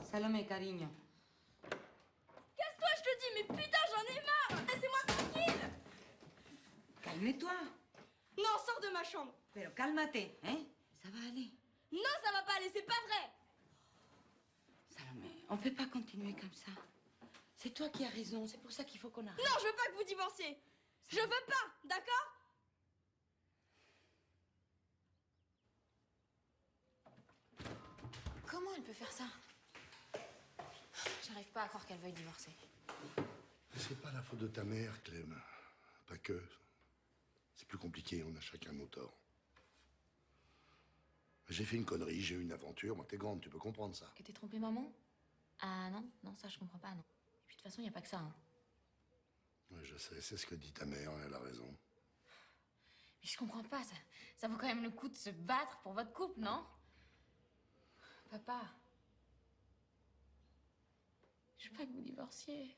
Salomé, cariño. Casse-toi, je te dis, mais putain, j'en ai marre! Laissez-moi tranquille! Calme-toi. Non, sors de ma chambre! Pero cálmate, hein? Ça va aller. Non, ça va pas aller, c'est pas vrai! Salomé, on peut pas continuer comme ça. C'est toi qui as raison, c'est pour ça qu'il faut qu'on arrête. Non, je veux pas que vous divorciez! Je veux pas, d'accord? Comment elle peut faire ça? J'arrive pas à croire qu'elle veuille divorcer. C'est pas la faute de ta mère, Clem. Pas que. C'est plus compliqué, on a chacun nos torts. J'ai fait une connerie, j'ai eu une aventure. Moi, t'es grande, tu peux comprendre ça. Que t'es trompée, maman? Ah non, non, ça je comprends pas, non. Et puis de toute façon, y a pas que ça, hein. Ouais, je sais, c'est ce que dit ta mère, elle a raison. Mais je comprends pas, ça vaut quand même le coup de se battre pour votre couple, non? Papa. Je veux pas que vous divorciez.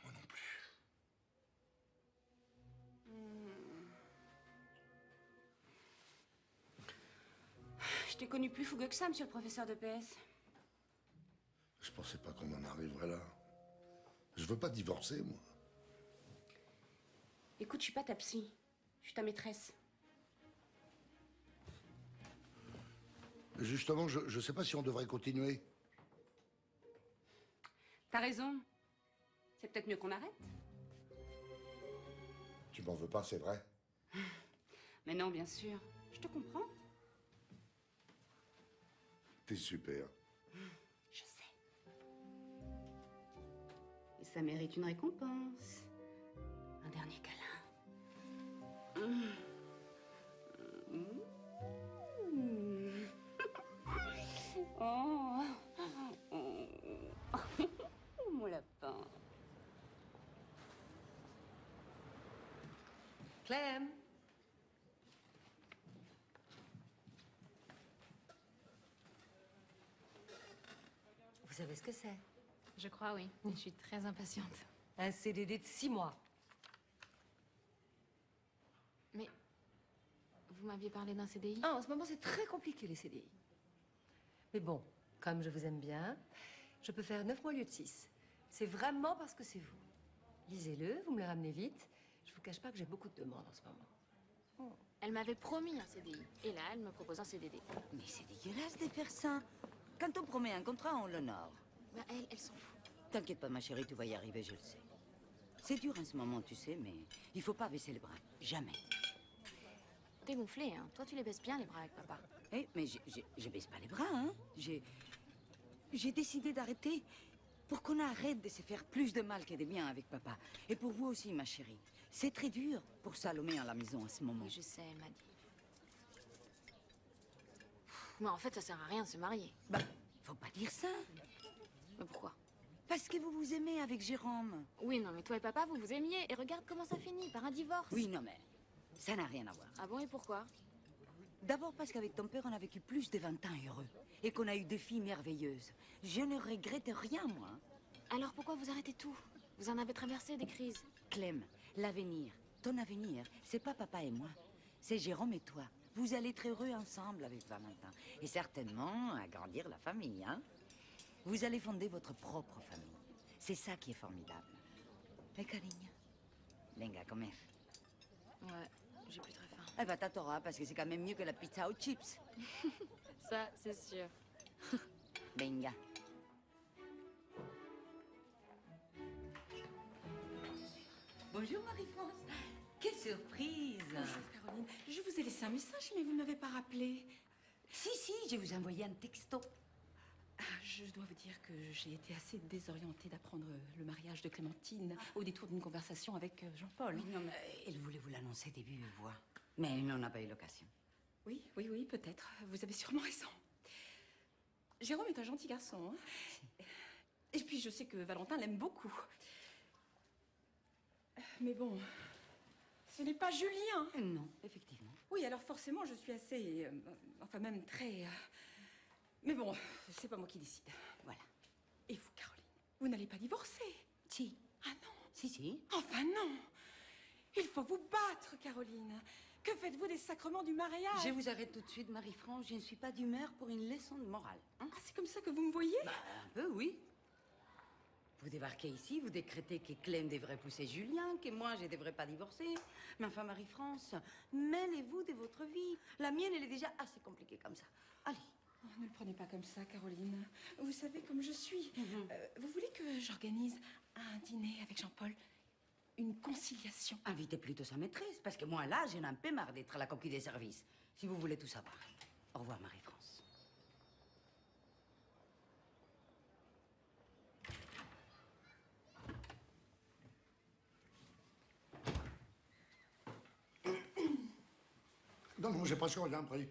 Moi non plus. Je t'ai connu plus fougueux que ça, monsieur le professeur de PS. Je pensais pas qu'on en arriverait là. Je veux pas divorcer, moi. Écoute, je suis pas ta psy. Je suis ta maîtresse. Justement, je sais pas si on devrait continuer. T'as raison. C'est peut-être mieux qu'on arrête. Tu m'en veux pas, c'est vrai. Mais non, bien sûr. Je te comprends. T'es super. Je sais. Et ça mérite une récompense. Un dernier câlin. Oh. Mon lapin. Clem. Vous savez ce que c'est? Je crois, oui. Je suis très impatiente. Un CDD de 6 mois. Mais vous m'aviez parlé d'un CDI? Ah, en ce moment, c'est très compliqué, les CDI. Mais bon, comme je vous aime bien, je peux faire 9 mois au lieu de 6. C'est vraiment parce que c'est vous. Lisez-le, vous me le ramenez vite. Je vous cache pas que j'ai beaucoup de demandes en ce moment. Elle m'avait promis un CDI. Et là, elle me propose un CDD. Mais c'est dégueulasse de faire ça. Quand on promet un contrat, on l'honore. Bah, elle s'en fout. T'inquiète pas, ma chérie, tu vas y arriver, je le sais. C'est dur en ce moment, tu sais, mais il faut pas baisser les bras. Jamais. T'es gonflé, hein. Toi, tu les baisses bien, les bras avec papa. Eh, mais je baisse pas les bras, hein. J'ai décidé d'arrêter pour qu'on arrête de se faire plus de mal que de bien avec papa. Et pour vous aussi, ma chérie. C'est très dur pour Salomé à la maison en ce moment. Oui, je sais, elle m'a dit. Mais en fait, ça sert à rien de se marier. Bah, faut pas dire ça. Mais pourquoi? Parce que vous vous aimez avec Jérôme. Oui, non, mais toi et papa, vous vous aimiez. Et regarde comment ça finit, par un divorce. Oui, non, mais ça n'a rien à voir. Ah bon, et pourquoi? D'abord parce qu'avec ton père, on a vécu plus de 20 ans heureux. Et qu'on a eu des filles merveilleuses. Je ne regrette rien, moi. Alors pourquoi vous arrêtez tout? Vous en avez traversé des crises. Clem, l'avenir, ton avenir, c'est pas papa et moi, c'est Jérôme et toi. Vous allez être heureux ensemble avec Valentin. Et certainement agrandir la famille, hein. Vous allez fonder votre propre famille. C'est ça qui est formidable. Et cariño, venga a comer. Ouais, j'ai plus très faim. Eh ben, t'auras, parce que c'est quand même mieux que la pizza aux chips. Ça, c'est sûr. Venga. Bonjour Marie-France. Quelle surprise. Bonjour Caroline. Je vous ai laissé un message, mais vous ne m'avez pas rappelé. Si, je vous ai envoyé un texto. Je dois vous dire que j'ai été assez désorientée d'apprendre le mariage de Clémentine au détour d'une conversation avec Jean-Paul. Non, mais elle voulait vous l'annoncer début voix. Mais on n'a pas eu l'occasion. Oui, peut-être. Vous avez sûrement raison. Jérôme est un gentil garçon. Hein. Et puis je sais que Valentin l'aime beaucoup. Mais bon, ce n'est pas Julien. Non, effectivement. Oui, alors forcément, je suis assez... enfin, même très... Mais bon, c'est pas moi qui décide. Voilà. Et vous, Caroline, vous n'allez pas divorcer? Si. Ah non? Si. Enfin non. Il faut vous battre, Caroline. Que faites-vous des sacrements du mariage? Je vous arrête tout de suite, Marie-France. Je ne suis pas d'humeur pour une leçon de morale. Hein? Ah, c'est comme ça que vous me voyez? Bah, un peu, oui. Vous débarquez ici, vous décrétez que Clem devrait pousser Julien, que moi, je ne devrais pas divorcer. Mais enfin, Marie-France, mêlez-vous de votre vie. La mienne, elle est déjà assez compliquée comme ça. Allez. Oh, ne le prenez pas comme ça, Caroline. Vous savez comme je suis. Vous voulez que j'organise un dîner avec Jean-Paul? Une conciliation? Invitez plutôt sa maîtresse, parce que moi, là, j'en ai un peu marre d'être la coquille des services. Si vous voulez tout savoir. Au revoir, Marie-France. Non, j'ai pas sûr, rien pris.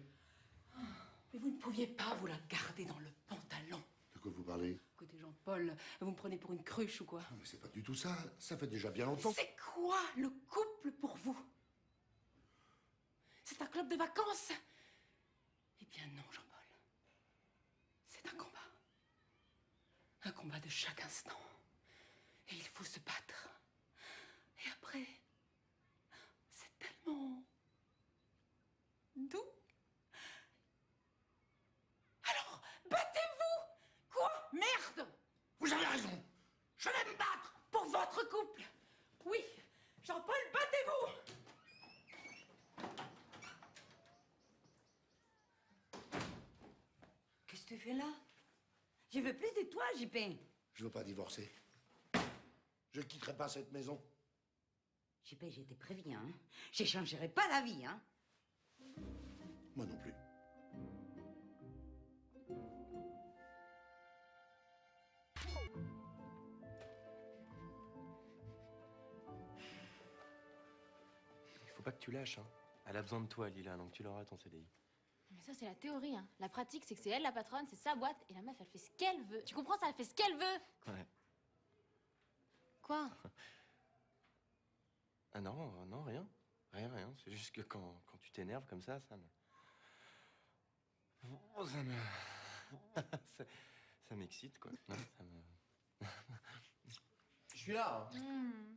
Mais vous ne pouviez pas vous la garder dans le pantalon. De quoi vous parlez? Écoutez, Jean-Paul, vous me prenez pour une cruche ou quoi? Non, mais c'est pas du tout ça. Ça fait déjà bien longtemps. C'est quoi le couple pour vous? C'est un club de vacances? Eh bien non, Jean-Paul. C'est un combat. Un combat de chaque instant. Et il faut se battre. Et après, c'est tellement doux. Alors, battez-vous! Quoi? Merde! Vous avez raison. Je vais me battre. Pour votre couple. Oui. Jean-Paul, battez-vous! Qu'est-ce que tu fais là? Je veux plus de toi, JP. Je veux pas divorcer. Je quitterai pas cette maison. JP, j'ai été prévenu, hein. J'échangerai pas la vie, hein. Moi non plus. Il faut pas que tu lâches, hein. Elle a besoin de toi, Lila, donc tu l'auras ton CDI. Mais ça, c'est la théorie, hein. La pratique, c'est que c'est elle la patronne, c'est sa boîte, et la meuf, elle fait ce qu'elle veut. Tu comprends ça? Elle fait ce qu'elle veut. Ouais. Quoi? Ah non, rien. Rien. C'est juste que quand tu t'énerves comme ça me... Oh, ça me... ça m'excite, quoi. Non, ça me... Je suis là. Mmh.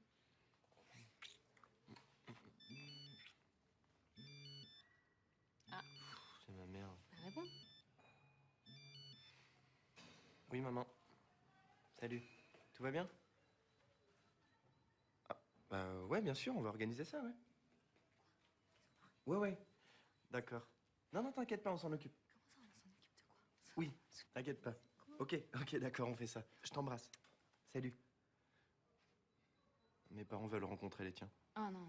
Ah. C'est ma mère. Bah, réponds. Oui, maman. Salut. Tout va bien? Ah, bah ouais, bien sûr, on va organiser ça, ouais. Ouais. D'accord. Non, t'inquiète pas, on s'en occupe. Comment ça, on s'en occupe de quoi? Oui, t'inquiète pas. Ok, d'accord, on fait ça. Je t'embrasse. Salut. Mes parents veulent rencontrer les tiens. Ah non.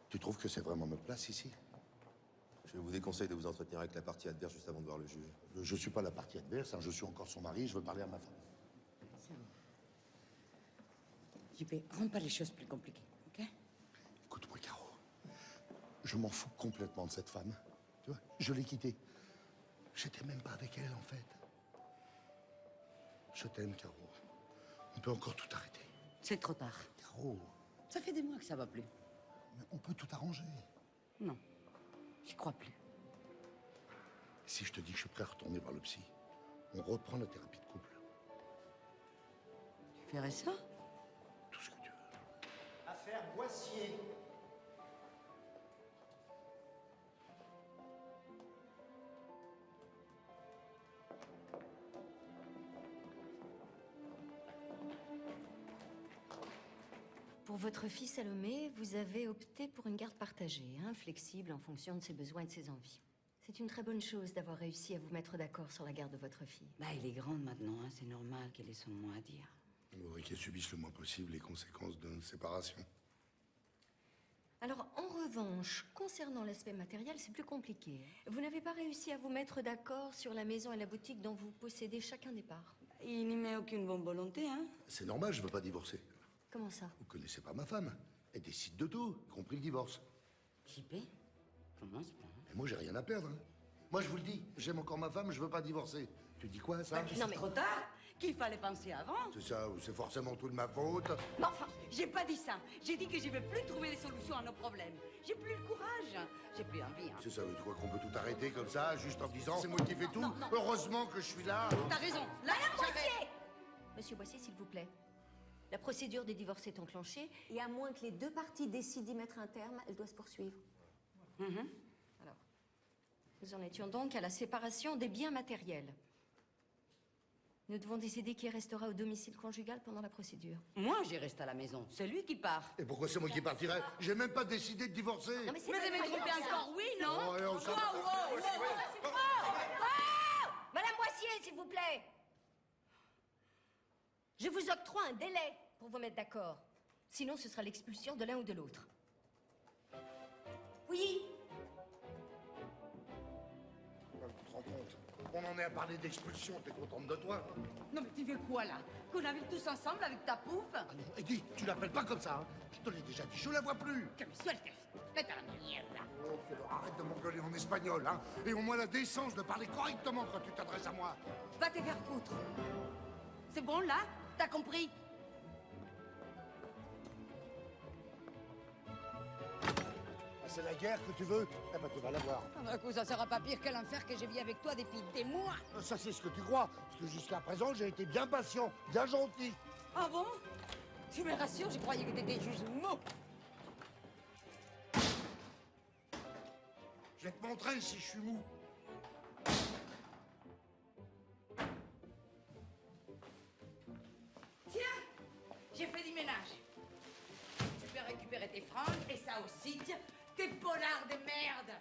Tu trouves que c'est vraiment notre place ici? Je vous déconseille de vous entretenir avec la partie adverse juste avant de voir le juge. Je suis pas la partie adverse, hein. Je suis encore son mari, je veux parler à ma femme. C'est bon. JP, rends pas les choses plus compliquées, ok? Écoute-moi, Caro. Je m'en fous complètement de cette femme. Tu vois, je l'ai quittée. J'étais même pas avec elle, en fait. Je t'aime, Caro. On peut encore tout arrêter. C'est trop tard. Caro, Ça fait des mois que ça va plus. mais on peut tout arranger. Non, j'y crois plus. Si suis prêt à retourner voir le psy. On reprend la thérapie de couple. Tu ferais ça? Tout ce que tu veux. Affaire Boissier. Pour votre fille Salomé, vous avez opté pour une garde partagée, hein, flexible en fonction de ses besoins et de ses envies. C'est une très bonne chose d'avoir réussi à vous mettre d'accord sur la garde de votre fille. Bah, elle est grande maintenant, hein, c'est normal qu'elle ait son mot à dire. On voudrait qu'elle subisse le moins possible les conséquences de notre séparation. Alors, en revanche, concernant l'aspect matériel, c'est plus compliqué. Vous n'avez pas réussi à vous mettre d'accord sur la maison et la boutique dont vous possédez chacun des parts. Il n'y met aucune bonne volonté, hein? C'est normal, je veux pas divorcer. Comment ça? Vous connaissez pas ma femme. Elle décide de tout, y compris le divorce. JP? Commence pas. Et moi, j'ai rien à perdre. Hein. Moi, je vous le dis, j'aime encore ma femme, je veux pas divorcer. Tu dis quoi, ça? Non, mais trop tard! Qu'il fallait penser avant! C'est ça, ou c'est forcément tout de ma faute? Mais enfin, j'ai pas dit ça. J'ai dit que je vais plus trouver des solutions à nos problèmes. J'ai plus le courage. J'ai plus envie, hein. C'est ça, tu crois qu'on peut tout arrêter comme ça, juste en disant c'est moi qui fais tout? Non. Heureusement que je suis là. T'as raison. Là, Madame j'avais- Boissier! Monsieur Boissier, s'il vous plaît. La procédure des divorces est enclenchée, et à moins que les deux parties décident d'y mettre un terme, elle doit se poursuivre. Alors, nous en étions donc à la séparation des biens matériels. Nous devons décider qui restera au domicile conjugal pendant la procédure. Moi, j'y reste à la maison. C'est lui qui part. Et pourquoi c'est moi qui partirais? J'ai même pas décidé de divorcer. Non, mais Mais vous avez trompé encore, oui, non? Oh, allez, on s'en va. Madame Boissier, s'il vous plaît! Je vous octroie un délai pour vous mettre d'accord. Sinon, ce sera l'expulsion de l'un ou de l'autre. Oui? Tu te rends compte? On en est à parler d'expulsion, t'es contente de toi? Non, mais tu fais quoi, là? Qu'on habite tous ensemble avec ta pouffe? Ah non, Eddie, tu l'appelles pas comme ça, hein. Je te l'ai déjà dit, je la vois plus. Que me sueltes. Vete a la mierda. Oh, alors arrête de m'engueuler en espagnol, hein. Et au moins la décence de parler correctement quand tu t'adresses à moi. Va te faire foutre. C'est bon, là? T'as compris? Ah, c'est la guerre que tu veux? Eh ben, tu vas la voir. Un coup, ça sera pas pire que l'enfer que je vis avec toi depuis des mois. Ça, c'est ce que tu crois. Parce que jusqu'à présent, j'ai été bien patient, bien gentil. Ah bon? Tu me rassures, je croyais que t'étais juste mou. Je vais te montrer si je suis mou. Tiens, j'ai fait du ménage. Tu peux récupérer tes franges et ça aussi, tiens, tes polars de merde.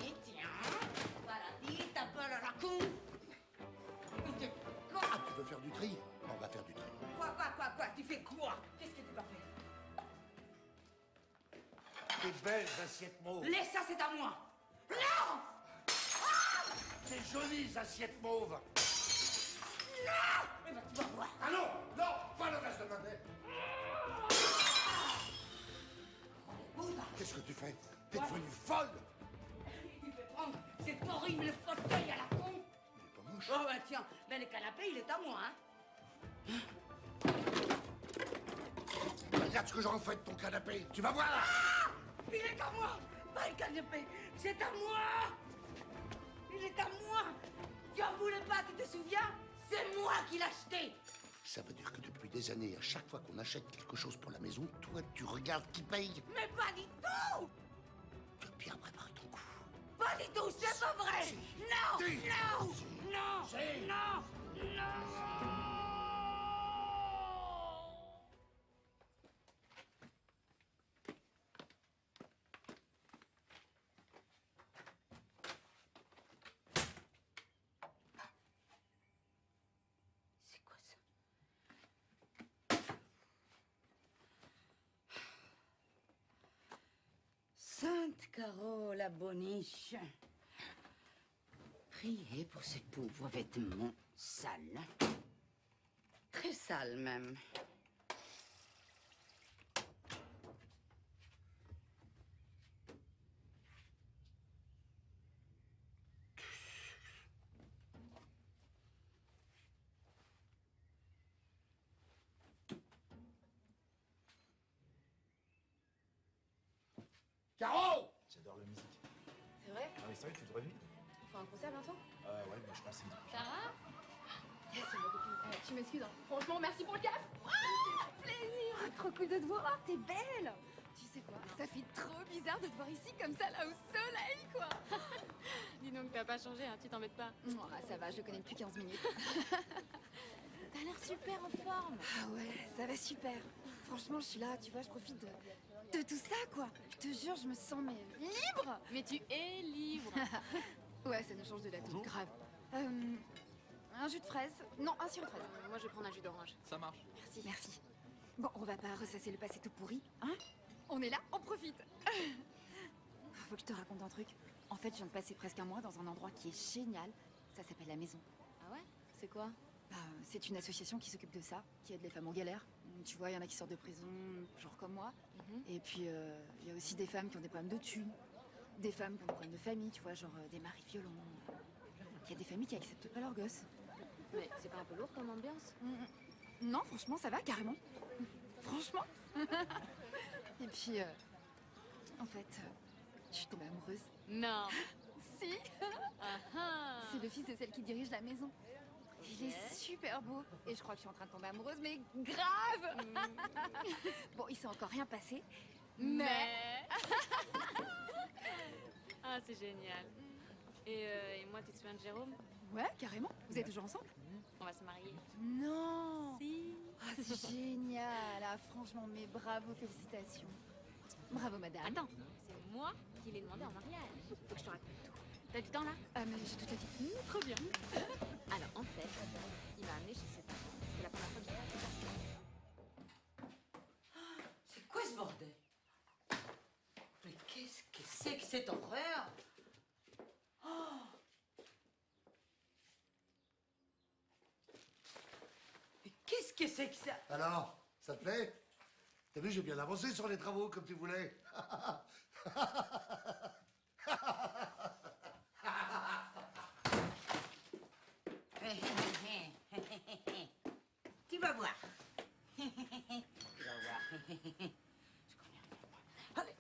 Et tiens, voilà, dis, t'appelles à la con. Quoi? Ah, tu veux faire du tri? On va faire du tri. Quoi? Tu fais quoi? Qu'est-ce que tu vas faire? Des belles assiettes mauves. Laisse ça, c'est à moi. Non! Des jolies assiettes mauves. Non! Eh ben, tu vas voir. Ah non, non, pas le reste de ma tête. Qu'est-ce que tu fais? T'es devenue folle. Tu peux prendre cet horrible fauteuil à la con. Il est pas moche. Oh bah tiens, ben le canapé, il est à moi, hein. Regarde ce que j'en fais de ton canapé. Tu vas voir. Ah! Il est à moi. Pas le canapé, c'est à moi. Il est à moi. Tu en voulais pas, tu te souviens? C'est moi qui l'ai acheté. Ça veut dire que depuis des années, à chaque fois qu'on achète quelque chose pour la maison, toi, tu regardes qui paye. Mais pas du tout. Tu as bien préparé ton coup. Pas du tout, c'est pas vrai. Non, Si. non, Si. non, Si. non, non. C'est quoi ça? Sainte Carole, la boniche. Priez pour ces pauvres vêtements sales. Très sales même. Caro! J'adore la musique. C'est vrai? Ah mais c'est vrai que tu devrais vivre. T'as un concert bientôt? Ouais, mais je pense que c'est... Sarah? Yes, c'est ma copine. Tu m'excuses, hein. Franchement, merci pour le caf. Plaisir. Trop cool de te voir, t'es belle. Tu sais quoi? Ça fait trop bizarre de te voir ici comme ça, là, au soleil, quoi. Dis donc, t'as pas changé, hein, tu t'embêtes pas. Ça va, je le connais depuis 15 minutes. T'as l'air super en forme. Ah ouais, ça va super. Franchement, je suis là, tu vois, je profite de tout ça, quoi. Je te jure, je me sens mais libre. Mais tu es libre. Ouais, ça nous change de la toute grave. Un jus de fraise. Non, un sirop de fraise. Moi, je vais prendre un jus d'orange. Ça marche. Merci. Merci. Bon, on va pas ressasser le passé tout pourri, hein? On est là, on profite. Faut que je te raconte un truc. En fait, je viens de passer presque un mois dans un endroit qui est génial. Ça s'appelle La Maison. Ah ouais? C'est quoi? C'est une association qui s'occupe de ça, qui aide les femmes en galère. Tu vois, il y en a qui sortent de prison, genre comme moi. Et puis, il y a aussi des femmes qui ont des problèmes de thunes. Des femmes qui ont des problèmes de famille, tu vois, genre des maris violents. Il y a des familles qui acceptent pas leurs gosses. Mais c'est pas un peu lourd comme ambiance? Non, franchement, ça va carrément. Franchement. Et puis, en fait, je suis tombée amoureuse. Non. Si. C'est le fils de celle qui dirige la maison. Il est super beau. Et je crois que je suis en train de tomber amoureuse, mais grave. Bon, il s'est encore rien passé. Mais... Ah, c'est génial. Et moi, tu te souviens de Jérôme? Ouais, carrément. Vous êtes toujours ensemble? On va se marier. Non. Si. Ah, c'est génial. Ah, franchement, mais bravo, félicitations. Bravo, madame. Attends, c'est moi qui l'ai demandé en mariage. Faut que je te raconte tout. T'as du temps là? Mais j'ai toute la vie. Trop bien. Alors, en fait, il m'a amené chez ses parents. C'était la première fois que j'étais. C'est quoi ce bordel? Mais qu'est-ce que c'est que cette horreur? Oh! Mais qu'est-ce que c'est que ça? Alors, ça te plaît? T'as vu, j'ai bien avancé sur les travaux, comme tu voulais. Tu vas voir. Tu vas voir. Je connais rien. Allez.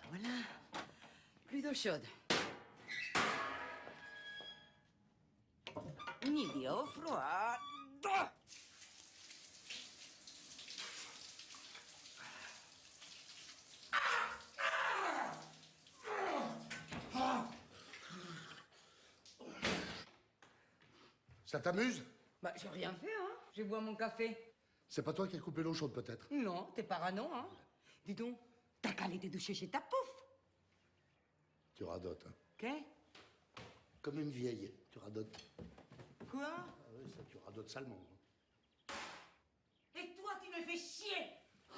Voilà. Plus d'eau chaude. Ni d'eau froide. Ça t'amuse? Bah, j'ai rien fait, hein. Je bois mon café. C'est pas toi qui as coupé l'eau chaude, peut-être? Non, t'es parano, hein. Dis donc, t'as qu'à aller te doucher chez ta pouf. Tu radotes, hein. Qu'est? Comme une vieille, tu radotes. Quoi? Ah oui, ça, tu radotes salement. Et toi, tu me fais chier.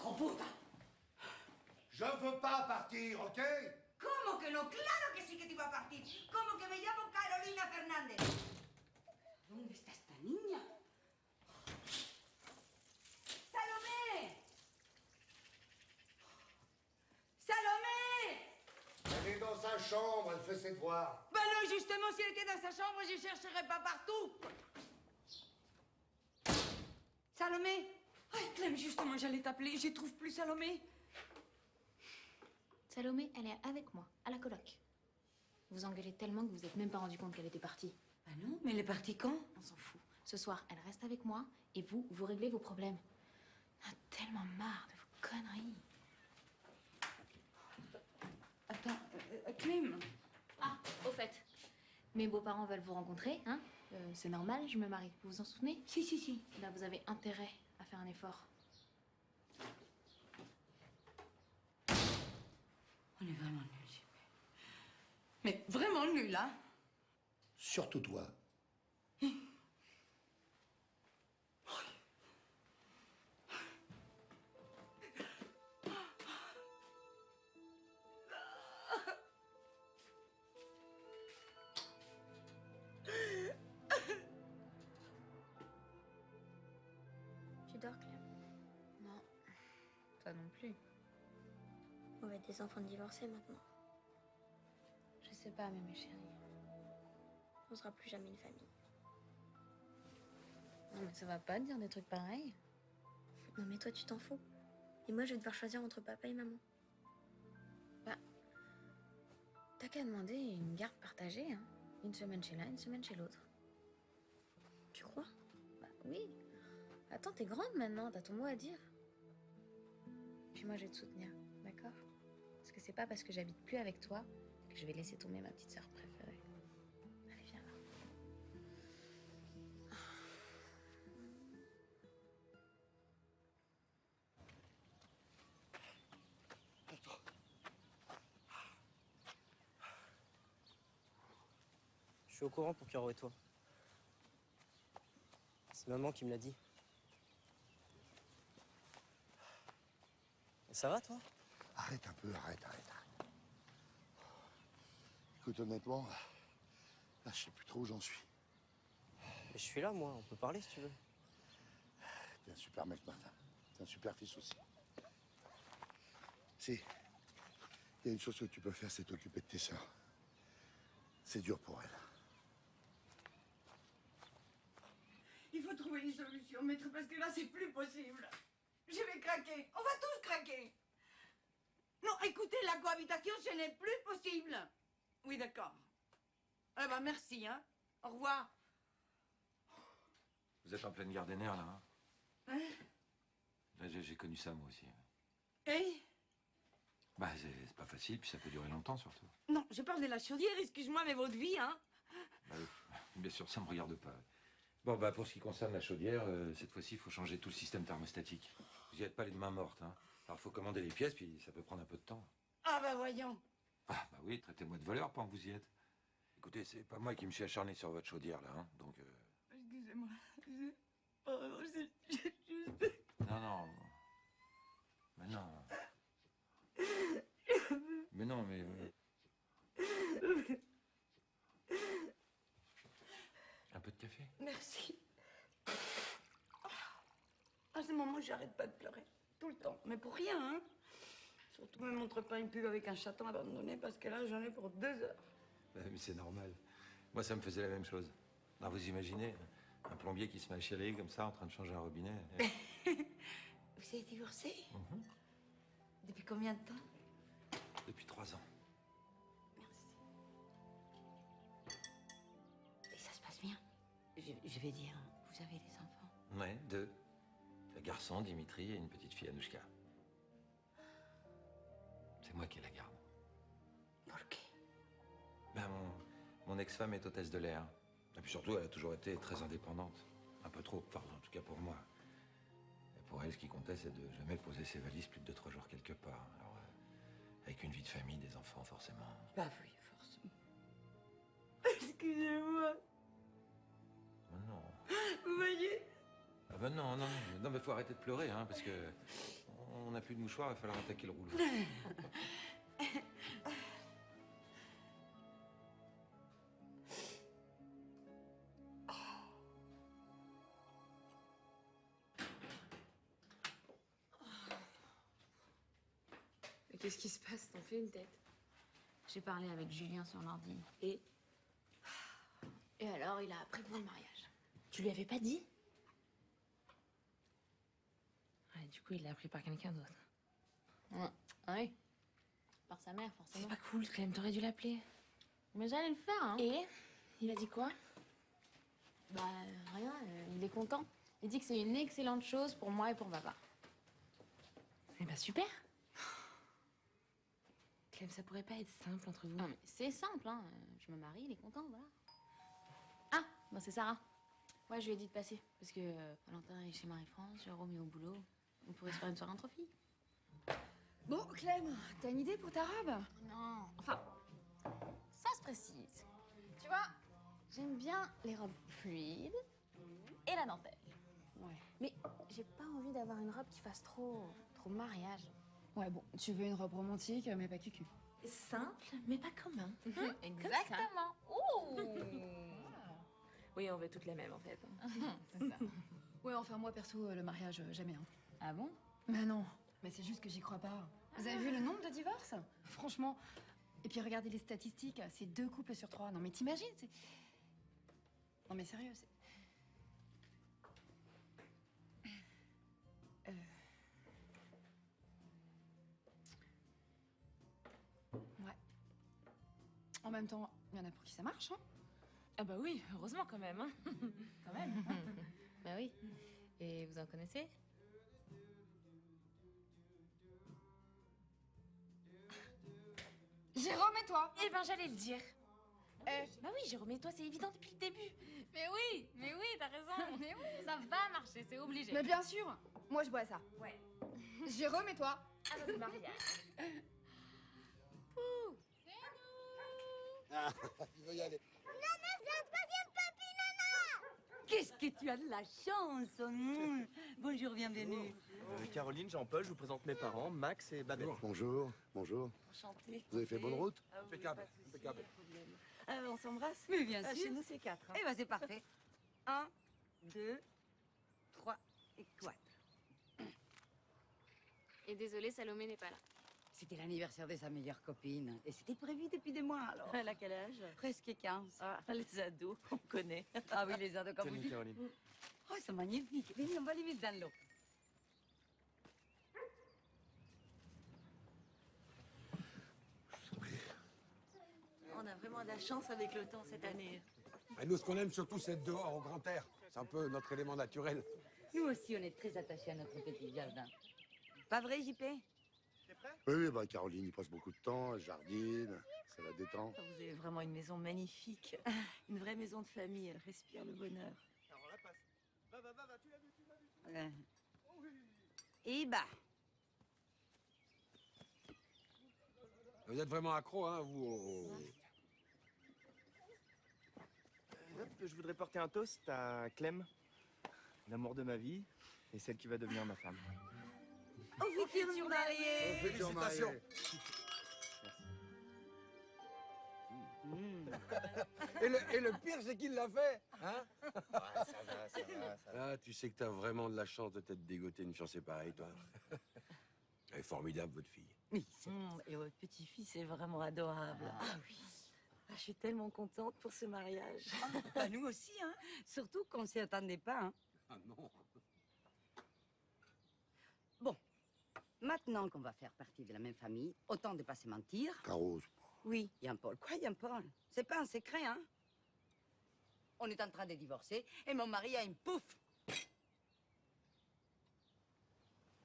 Oh puta. Je veux pas partir, ok? ¿Cómo que no? Claro que sí que te iba a partir. ¿Cómo que me llamo Carolina Fernández? ¿Dónde está esta niña? ¡Salomé! ¡Salomé! Elle est dans sa chambre, elle fait ses devoirs. Ben non, justement, si elle était dans sa chambre, je chercherais pas partout. Salomé? Ah, Clem, justement, j'allais t'appeler. Je trouve plus Salomé. Salomé, elle est avec moi, à la coloc. Vous engueulez tellement que vous n'êtes même pas rendu compte qu'elle était partie. Ah non, mais elle est partie quand? On s'en fout. Ce soir, elle reste avec moi et vous réglez vos problèmes. On a tellement marre de vos conneries. Attends, Clem. Ah, au fait, mes beaux-parents veulent vous rencontrer, hein? C'est normal, je me marie. Vous vous en souvenez? Si, si, si. Là, vous avez intérêt à faire un effort. On est vraiment nuls, JP. Mais vraiment nuls, hein? Surtout toi. Tu dors, Clem? Non, toi non plus. On va être des enfants divorcés maintenant. Je sais pas, mais mes chéris. On sera plus jamais une famille. Non, mais ça va pas de dire des trucs pareils. Non, mais toi, tu t'en fous. Et moi, je vais devoir choisir entre papa et maman. Bah, T'as qu'à demander une garde partagée, hein. Une semaine chez l'un, une semaine chez l'autre. Tu crois? Bah oui. Attends, t'es grande maintenant, t'as ton mot à dire. Puis moi, je vais te soutenir, d'accord? Parce que c'est pas parce que j'habite plus avec toi que je vais laisser tomber ma petite sœur préférée. Allez, viens là. Je suis au courant pour Caro et toi. C'est maman qui me l'a dit. Et ça va, toi? Arrête un peu, arrête. Écoute, honnêtement, là, je sais plus trop où j'en suis. Mais je suis là, moi. On peut parler, si tu veux. T'es un super mec, Martin. T'es un super fils aussi. Si, il y a une chose que tu peux faire, c'est t'occuper de tes sœurs. C'est dur pour elles. Il faut trouver une solution, maître, parce que là, c'est plus possible. Je vais craquer. On va tous craquer. Non, écoutez, la cohabitation, ce n'est plus possible. Oui, d'accord. Eh ben, merci, hein. Au revoir. Vous êtes en pleine guerre des nerfs, là, hein? Hein? Là, j'ai connu ça, moi aussi. Eh? Bah, c'est pas facile, puis ça peut durer longtemps, surtout. Non, je parle de la chaudière, excuse-moi, mais votre vie, hein. Bah, bien sûr, ça me regarde pas. Bon, bah, pour ce qui concerne la chaudière, cette fois-ci, il faut changer tout le système thermostatique. Vous n'y êtes pas les mains mortes, hein. Alors, il faut commander les pièces, puis ça peut prendre un peu de temps. Ah, bah, voyons. Ah, bah oui, traitez-moi de voleur pendant que vous y êtes. Écoutez, c'est pas moi qui me suis acharné sur votre chaudière, là, hein, donc... Excusez-moi. C'est juste... Non. Mais non. Mais non, mais... Un peu de café? Merci. À ce moment, j'arrête pas de pleurer. Tout le temps. Mais pour rien, hein. Surtout, me montre pas une pub avec un chaton abandonné, parce que là, j'en ai pour 2 heures. Bah, mais c'est normal. Moi, ça me faisait la même chose. Alors, vous imaginez, un plombier qui se met à chialer comme ça, en train de changer un robinet. Vous êtes divorcé? Depuis combien de temps? Depuis 3 ans. Et ça se passe bien. Je vais dire, vous avez des enfants? Ouais, 2. Un garçon, Dimitri, et une petite fille, Anouchka. C'est moi qui la garde. Pourquoi? Ben, mon ex-femme est hôtesse de l'air. Et puis surtout, elle a toujours été très indépendante. Un peu trop, enfin, en tout cas pour moi. Et pour elle, ce qui comptait, c'est de jamais poser ses valises plus de 2-3 jours quelque part. Alors, avec une vie de famille, des enfants, forcément. Bah oui, forcément. Excusez-moi. Oh non. Vous voyez? Ah ben non, mais faut arrêter de pleurer, hein, parce que on n'a plus de mouchoir, il va falloir attaquer le rouleau. Mais qu'est-ce qui se passe? T'en fais une tête. J'ai parlé avec Julien sur l'ordi. Et alors, il a appris pour le mariage. Tu lui avais pas dit? Ouais, du coup, il l'a appris par quelqu'un d'autre. Ouais. Ah oui. Par sa mère, forcément. C'est pas cool, quand même. T'aurais dû l'appeler. Mais j'allais le faire, hein. Et il a dit quoi? Bah, rien. Il est content. Il dit que c'est une excellente chose pour moi et pour papa. Eh bah, super. Clem, ça pourrait pas être simple entre vous. Non, mais c'est simple, hein. Je me marie, il est content, voilà. Ah, bah c'est Sarah. Ouais, je lui ai dit de passer. Parce que Valentin est chez Marie-France, Jérôme est au boulot. On pourrait se faire une soirée entre filles. Bon, Clem, t'as une idée pour ta robe? Non, enfin, ça se précise. Tu vois, j'aime bien les robes fluides et la dentelle. Ouais. Mais j'ai pas envie d'avoir une robe qui fasse trop mariage. Ouais, bon, tu veux une robe romantique, mais pas cucu. Simple, mais pas commun. Exactement. Ouh. Oui, on veut toutes les mêmes, en fait. C'est ça. Ouais, enfin, moi, perso, le mariage, jamais. Hein. Ah bon? Bah non, mais c'est juste que j'y crois pas. Vous avez vu le nombre de divorces? Franchement. Et puis regardez les statistiques, c'est 2 couples sur 3. Non mais t'imagines, c'est... Non mais sérieux, c'est... Ouais. En même temps, il y en a pour qui ça marche, hein. Ah bah oui, heureusement quand même, hein. Quand même. Bah oui. Et vous en connaissez? Jérôme et toi? Eh ben j'allais le dire. Bah oui, Jérôme et toi, c'est évident depuis le début. Mais oui, t'as raison. Mais oui. Ça va marcher, c'est obligé. Mais bien sûr. Moi, je bois ça. Ouais. Jérôme et toi? À notre mariage. Ouh. Ah, il veut y aller. Nana, c'est un troisième papy, Nana! Qu'est-ce que tu as de la chance. Bonjour, bienvenue. Caroline, Jean-Paul, je vous présente mes parents, Max et Babette. Bonjour, bonjour. Enchantée. Vous avez fait bonne route? Impeccable, impeccable. On s'embrasse? Mais bien sûr. Chez nous, c'est 4. Eh ben, c'est parfait. 1, 2, 3 et 4. Et désolée, Salomé n'est pas là. C'était l'anniversaire de sa meilleure copine. Et c'était prévu depuis des mois, alors. Elle a quel âge? Presque 15. Ah, les ados, on connaît. Ah oui, les ados, comme vous Salut, dites. Caroline. Oh, ils sont magnifiques. Venez, on va les mettre dans l'eau. On a vraiment de la chance avec le temps cette année. Et nous, ce qu'on aime surtout, c'est être dehors, au grand air. C'est un peu notre élément naturel. Nous aussi, on est très attachés à notre petit jardin. Pas vrai, JP? Oui, bah Caroline, il passe beaucoup de temps, elle jardine, ça la détend. Vous avez vraiment une maison magnifique. Une vraie maison de famille, elle respire le bonheur. Alors là, passe. Va, tu l'as vu. Et bah. Vous êtes vraiment accro, hein, vous Hop, je voudrais porter un toast à Clem, l'amour de ma vie et celle qui va devenir ma femme. Au futur marié. Félicitations. Et le pire, c'est qu'il l'a fait, hein? Ça va. Ah, tu sais que t'as vraiment de la chance de t'être dégoté une fiancée pareille, toi. Elle est formidable, votre fille. Oui. Et votre petit-fils est vraiment adorable. Ah oui. Ah, je suis tellement contente pour ce mariage. Bah, nous aussi, hein. Surtout qu'on s'y attendait pas, hein. Ah non. Bon. Maintenant qu'on va faire partie de la même famille, autant de pas se mentir. Carose. Oui, Jean-Paul. Quoi, Jean-Paul? C'est pas un secret, hein? On est en train de divorcer et mon mari a une pouffe.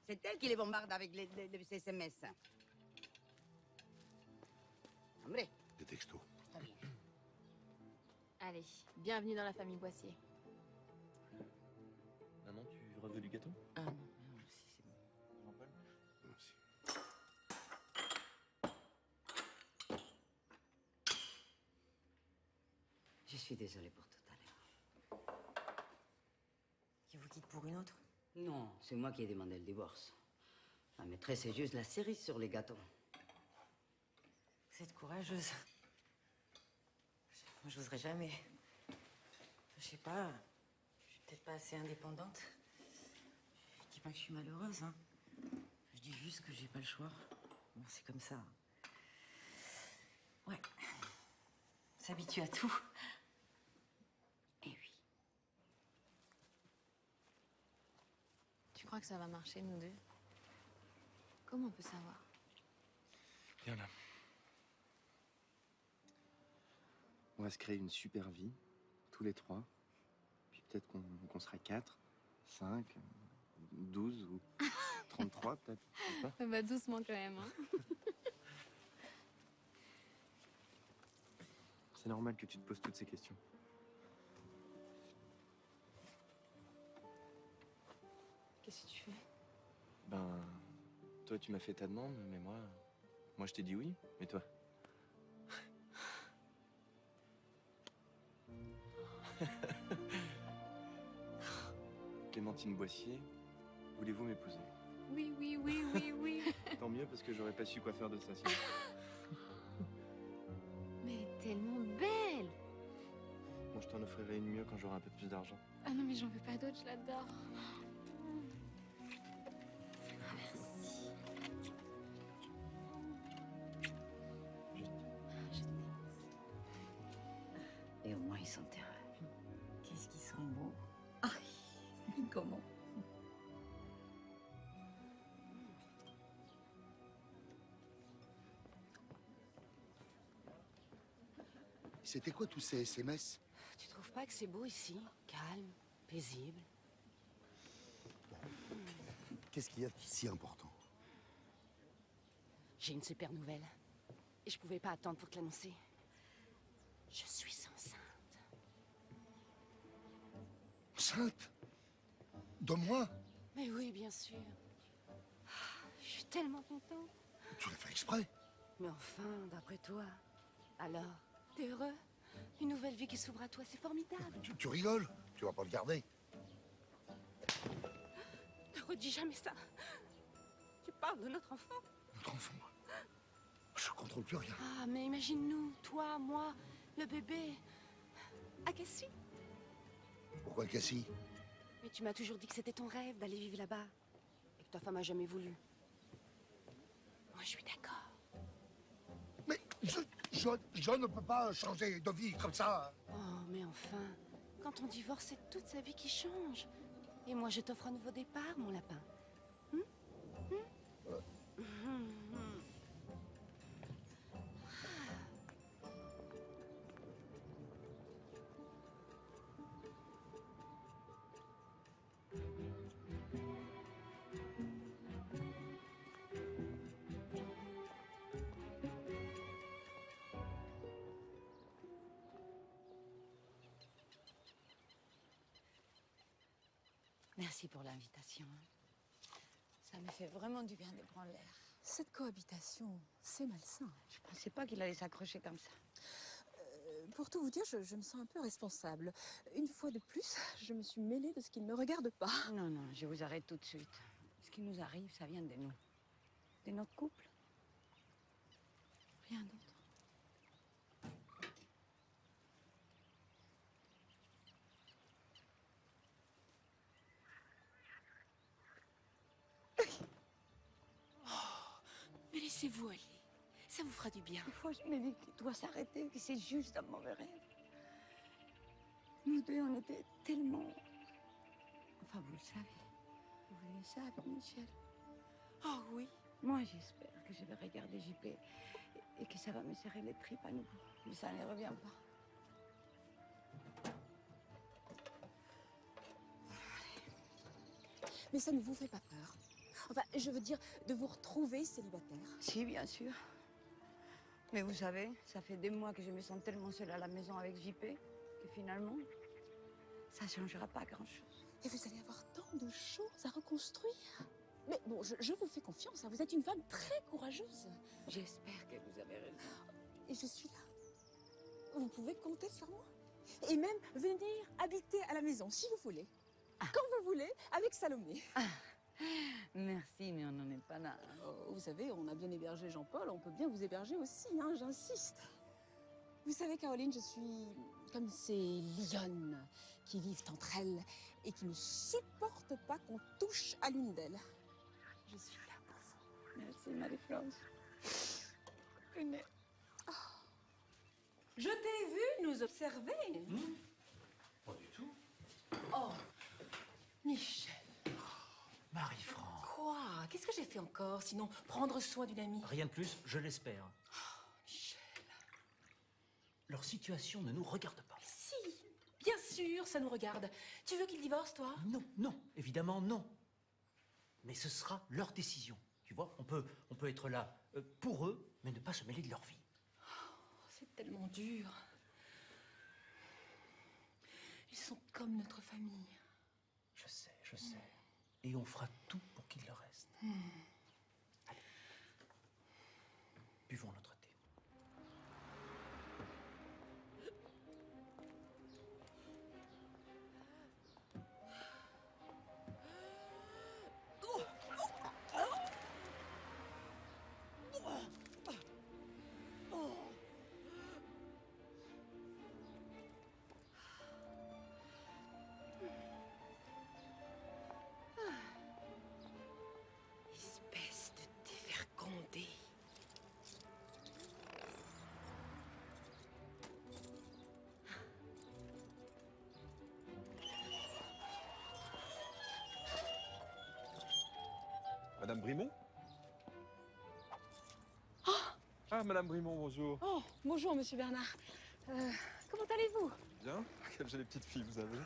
C'est elle qui les bombarde avec les SMS. Hombre. Des textos. Está bien. Allez, bienvenue dans la famille Boissier. Maman, tu rêves du gâteau? Ah non, merci, c'est bon. Jean-Paul? Merci. Je suis désolée pour tout à l'heure. Qui vous quitte pour une autre? Non, c'est moi qui ai demandé le divorce. La maîtresse est juste la cerise sur les gâteaux. Vous êtes courageuse. Moi, je n'oserais jamais. Je sais pas, je suis peut-être pas assez indépendante. Je dis pas que je suis malheureuse, hein. Je dis juste que j'ai pas le choix. Bon, c'est comme ça. Ouais. On s'habitue à tout. Eh oui. Tu crois que ça va marcher, nous deux? Comment on peut savoir? Viens là. On va se créer une super vie, tous les trois. Puis peut-être qu'on sera 4, 5, 12 ou 33 peut-être. Je sais pas. Bah doucement quand même, hein. C'est normal que tu te poses toutes ces questions. Qu'est-ce que tu fais? Ben, toi tu m'as fait ta demande, mais moi je t'ai dit oui. Mais toi? Clémentine Boissier, voulez-vous m'épouser? Oui. Tant mieux parce que j'aurais pas su quoi faire de ça sinon. Mais elle est tellement belle! Bon, je t'en offrirai une mieux quand j'aurai un peu plus d'argent. Ah non, mais j'en veux pas d'autre, je l'adore. Ah, merci. Et au moins, ils sont heureux. Qu'est-ce qu'ils sont beaux. Ah, comment? C'était quoi tous ces SMS? Tu trouves pas que c'est beau ici? Calme, paisible. Qu'est-ce qu'il y a de si important? J'ai une super nouvelle. Et je pouvais pas attendre pour te l'annoncer. Je suis enceinte. Enceinte? De moi? Mais oui, bien sûr. Je suis tellement contente. Tu l'as fait exprès? Mais enfin, d'après toi. Alors, t'es heureux? Une nouvelle vie qui s'ouvre à toi, c'est formidable. Tu rigoles? Tu vas pas le garder. Ne redis jamais ça. Tu parles de notre enfant. Notre enfant? Je contrôle plus rien. Ah, mais imagine-nous, toi, moi, le bébé. À Cassis. Pourquoi Cassie? Mais tu m'as toujours dit que c'était ton rêve d'aller vivre là-bas. Et que ta femme a jamais voulu. Moi, je suis d'accord. Mais je ne peux pas changer de vie comme ça. Oh, mais enfin, quand on divorce, c'est toute sa vie qui change. Et moi, je t'offre un nouveau départ, mon lapin. Merci pour l'invitation. Ça me fait vraiment du bien de prendre l'air. Cette cohabitation, c'est malsain. Je pensais pas qu'il allait s'accrocher comme ça. Pour tout vous dire, je me sens un peu responsable. Une fois de plus, je me suis mêlée de ce qui ne me regarde pas. Non, non, je vous arrête tout de suite. Ce qui nous arrive, ça vient de nous. De notre couple. Rien d'autre. Mais laissez-vous aller. Ça vous fera du bien. Des fois, je me dis qu'il doit s'arrêter, que c'est juste un mauvais rêve. Nous deux, on était tellement... Enfin, vous le savez. Vous voyez ça avec Michel. Oh oui. Moi, j'espère que je vais regarder JP et que ça va me serrer les tripes à nouveau. Mais ça ne revient pas. Mais ça ne vous fait pas peur? Enfin, je veux dire, de vous retrouver célibataire? Si, bien sûr. Mais vous savez, ça fait des mois que je me sens tellement seule à la maison avec JP que finalement, ça ne changera pas grand-chose. Et vous allez avoir tant de choses à reconstruire. Mais bon, je vous fais confiance, hein. Vous êtes une femme très courageuse. J'espère que vous avez raison. Et je suis là. Vous pouvez compter sur moi. Et même venir habiter à la maison, si vous voulez. Quand vous voulez, avec Salomé. Merci, mais on n'en est pas là. Vous savez, on a bien hébergé Jean-Paul, on peut bien vous héberger aussi, hein, j'insiste. Vous savez, Caroline, je suis comme ces lionnes qui vivent entre elles et qui ne supportent pas qu'on touche à l'une d'elles. Je suis là pour vous. Merci, Marie-France. Je t'ai vu nous observer. Pas du tout. Oh, Michel. Marie-France. Quoi? Qu'est-ce que j'ai fait encore, sinon prendre soin d'une amie? Rien de plus, je l'espère. Michel. Leur situation ne nous regarde pas. Si, bien sûr, ça nous regarde. Tu veux qu'ils divorcent, toi? Non, non, évidemment non. Mais ce sera leur décision. Tu vois, on peut être là pour eux, mais ne pas se mêler de leur vie. C'est tellement dur. Ils sont comme notre famille. Je sais, je sais. Et on fera tout pour qu'il le reste. Allez. Buvons notre thé. Espèce de dévergondé. Madame Brimont? Ah, Madame Brimont, bonjour. Oh, bonjour, Monsieur Bernard. Comment allez-vous? Bien. Quelle jolie petite fille vous avez.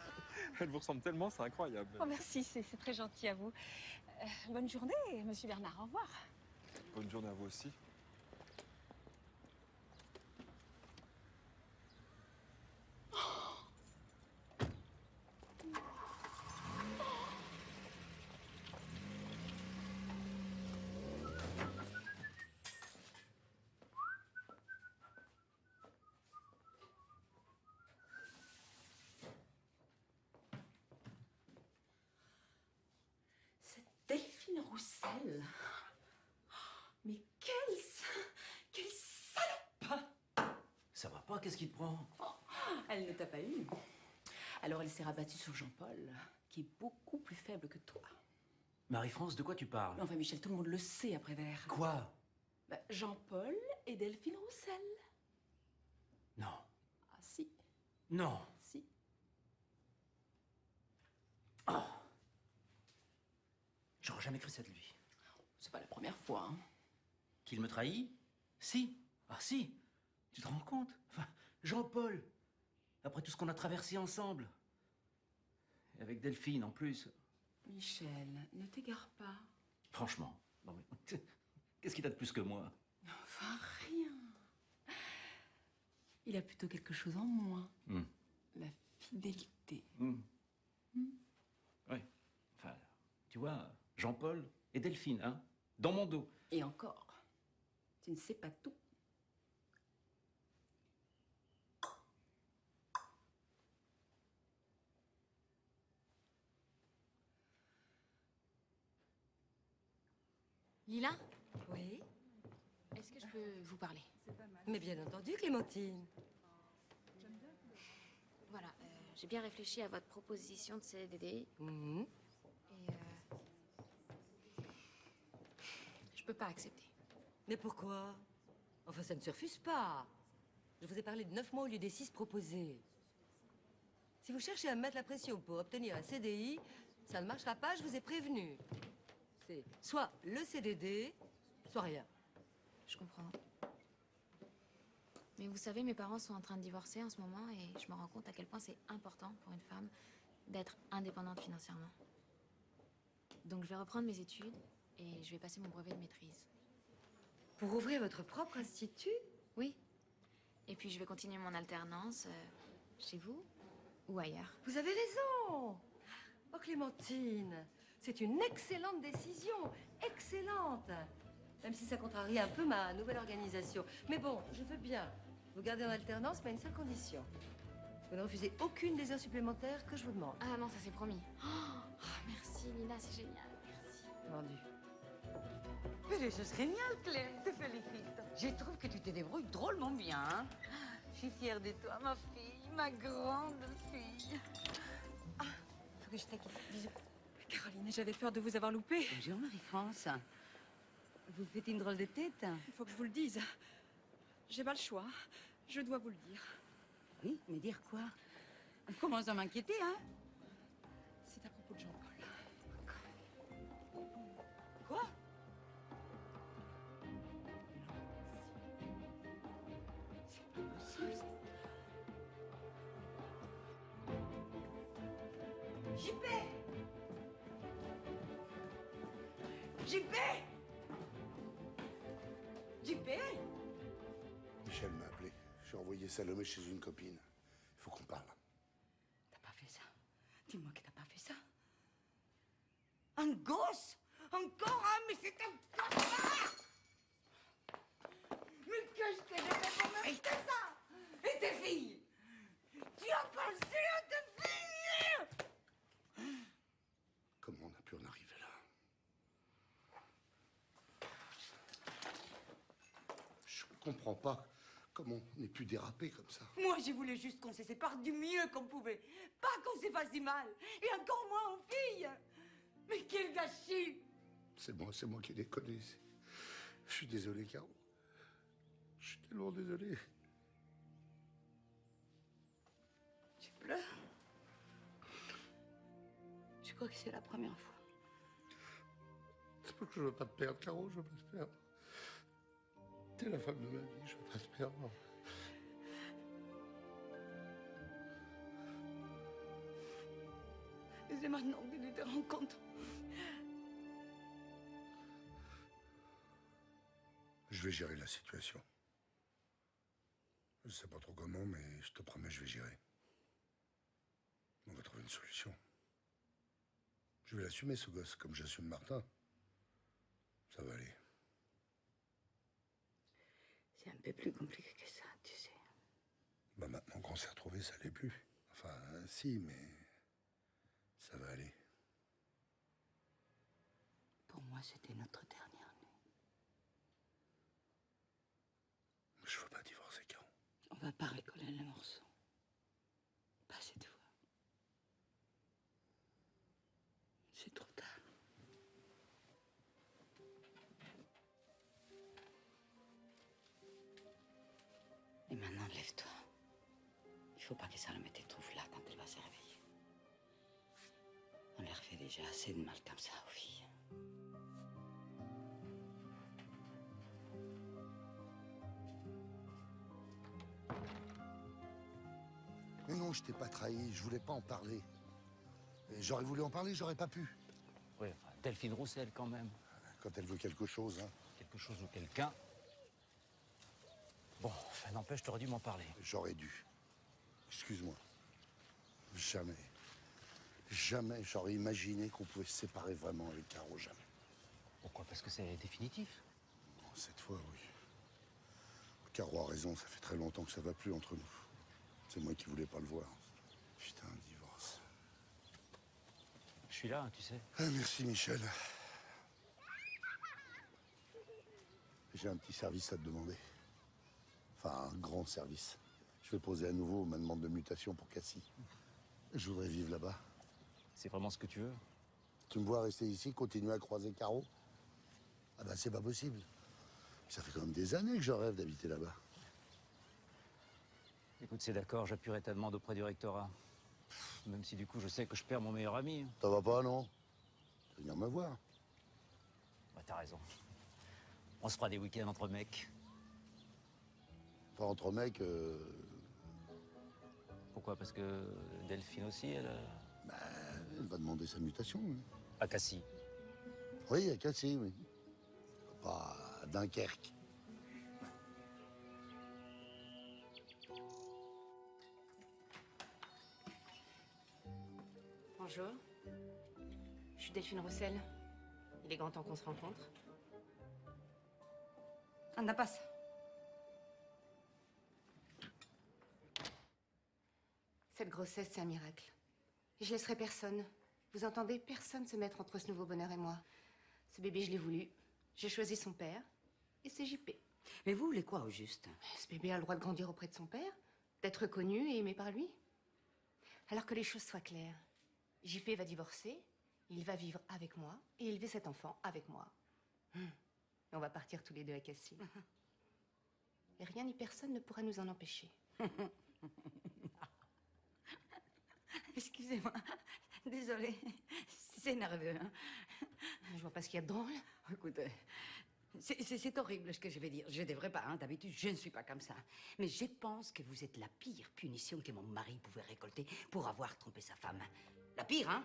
Elle vous ressemble tellement, c'est incroyable. Oh, merci, c'est très gentil à vous. Bonne journée, monsieur Bernard. Au revoir. Bonne journée à vous aussi. Delphine Roussel. Mais quelle salope! Ça va pas, qu'est-ce qui te prend? Elle ne t'a pas eu. Alors elle s'est rabattue sur Jean-Paul, qui est beaucoup plus faible que toi. Marie-France, de quoi tu parles? Mais enfin, Michel, tout le monde le sait après Vert. Quoi? Bah, Jean-Paul et Delphine Roussel. Non. Ah si. Non. Si. Oh. J'aurais jamais cru ça de lui. C'est pas la première fois, hein. Qu'il me trahit? Si. Ah si. Tu te rends compte? Enfin, Jean-Paul. Après tout ce qu'on a traversé ensemble. Et avec Delphine en plus. Michel, ne t'égare pas. Franchement. Non mais. Qu'est-ce qu'il a de plus que moi? Enfin, rien. Il a plutôt quelque chose en moins. La fidélité. Oui. Enfin, tu vois, Jean-Paul et Delphine, hein? Dans mon dos. Et encore, tu ne sais pas tout. Lila? Oui? Est-ce que je peux vous parler? Mais bien entendu, Clémentine. Voilà, j'ai bien réfléchi à votre proposition de CDD. Mhm. Et je peux pas accepter. Mais pourquoi? Enfin, ça ne se refuse pas. Je vous ai parlé de 9 mois au lieu des 6 proposés. Si vous cherchez à me mettre la pression pour obtenir un CDI, ça ne marchera pas, je vous ai prévenu. C'est soit le CDD, soit rien. Je comprends. Mais vous savez, mes parents sont en train de divorcer en ce moment et je me rends compte à quel point c'est important pour une femme d'être indépendante financièrement. Donc je vais reprendre mes études et je vais passer mon brevet de maîtrise. Pour ouvrir votre propre institut? Oui. Et puis je vais continuer mon alternance chez vous ou ailleurs. Vous avez raison. Oh, Clémentine, c'est une excellente décision. Excellente. Même si ça contrarie un peu ma nouvelle organisation. Mais bon, je veux bien vous garder en alternance, mais à une seule condition. Vous ne refusez aucune des heures supplémentaires que je vous demande. Ah non, ça c'est promis. Oh, merci Lila, c'est génial. Merci. Vendu. Mais c'est génial, Claire, je te félicite. Je trouve que tu te débrouilles drôlement bien. Hein. Je suis fière de toi, ma fille, ma grande fille. Ah, faut que je t'acquitte. Bisous. Caroline, j'avais peur de vous avoir loupé. Bonjour, Marie-France. Vous faites une drôle de tête. Il faut que je vous le dise. J'ai pas le choix. Je dois vous le dire. Oui, mais dire quoi? On commence à m'inquiéter, hein? C'est à propos de Jean-Paul. Quoi? C'est pas possible. JP! JP! JP! Michel m'a appelé. J'ai envoyé Salomé chez une copine. Il faut qu'on parle. T'as pas fait ça? Dis-moi que t'as pas fait ça. Un gosse? Encore un? Mais c'est un connard! Mais qu'est-ce que j'ai fait pour mériter ça? Et tes filles? Tu as pensé à tes filles? Comment on a pu en arriver là? Je comprends pas comment on ait pu déraper comme ça. Moi, je voulais juste qu'on se sépare du mieux qu'on pouvait. Pas qu'on se fasse du mal. Et encore moins aux filles. Mais quel gâchis! C'est moi qui ai déconné. Je suis désolé, Caro. Je suis tellement désolé. Tu pleures? Je crois que c'est la première fois. C'est pas que je veux pas te perdre, Caro, je veux pas te perdre. T'es la femme de ma vie, je veux pas te perdre. Et c'est maintenant que tu te rends compte. Je vais gérer la situation. Je sais pas trop comment, mais je te promets, je vais gérer. On va trouver une solution. Je vais l'assumer, ce gosse, comme j'assume Martin. Ça va aller. C'est un peu plus compliqué que ça, tu sais. Bah maintenant qu'on s'est retrouvés, ça l'est plus. Enfin, si, mais ça va aller. Pour moi, c'était notre dernière nuit. Je veux pas divorcer, Caro. On va pas recoller les morceaux. Pas cette fois. C'est trop tard. Et maintenant, lève-toi. Il faut pas que Salomé te trouve là quand elle va se réveiller. On leur fait déjà assez de mal comme ça aux filles. Mais non, je t'ai pas trahi, je voulais pas en parler. Et j'aurais voulu en parler, j'aurais pas pu. Oui, enfin, Delphine Roussel, quand même. Quand elle veut quelque chose, hein. Quelque chose ou quelqu'un. Bon, enfin, n'empêche, t'aurais dû m'en parler. J'aurais dû. Excuse-moi. Jamais. Jamais j'aurais imaginé qu'on pouvait se séparer vraiment avec Caro, jamais. Pourquoi? Parce que c'est définitif. Bon, cette fois, oui. Caro a raison, ça fait très longtemps que ça va plus entre nous. C'est moi qui voulais pas le voir. Putain, un divorce. Je suis là, tu sais. Ah, merci, Michel. J'ai un petit service à te demander. Enfin, un grand service. Je vais poser à nouveau ma demande de mutation pour Cassie. Je voudrais vivre là-bas. C'est vraiment ce que tu veux? Tu me vois rester ici, continuer à croiser Caro? Ah bah c'est pas possible. Ça fait quand même des années que je rêve d'habiter là-bas. Écoute, c'est d'accord, j'appuierai ta demande auprès du rectorat. Même si du coup, je sais que je perds mon meilleur ami. Ça va pas, non? Tu vas venir me voir. Bah, t'as raison. On se fera des week-ends entre mecs. Enfin, entre mecs... Pourquoi? Parce que Delphine aussi, elle... Bah, elle va demander sa mutation. Oui. À Cassis. Oui, à Cassis, oui. Pas à Dunkerque. Bonjour. Je suis Delphine Roussel. Il est grand temps qu'on se rencontre. Anda, passe. Cette grossesse, c'est un miracle. Et je laisserai personne. Vous entendez? Personne se mettre entre ce nouveau bonheur et moi. Ce bébé, je l'ai voulu. J'ai choisi son père. Et c'est JP. Mais vous voulez quoi, au juste? Ce bébé a le droit de grandir auprès de son père, d'être connu et aimé par lui. Alors que les choses soient claires. JP va divorcer, il va vivre avec moi et élever cet enfant avec moi. Et on va partir tous les deux à Cassis. Et rien ni personne ne pourra nous en empêcher. Excusez-moi. Désolée. C'est nerveux, hein. Je vois pas ce qu'il y a de drôle. Écoutez, c'est horrible ce que je vais dire. Je devrais pas, hein. D'habitude, je ne suis pas comme ça. Mais je pense que vous êtes la pire punition que mon mari pouvait récolter pour avoir trompé sa femme. La pire, hein?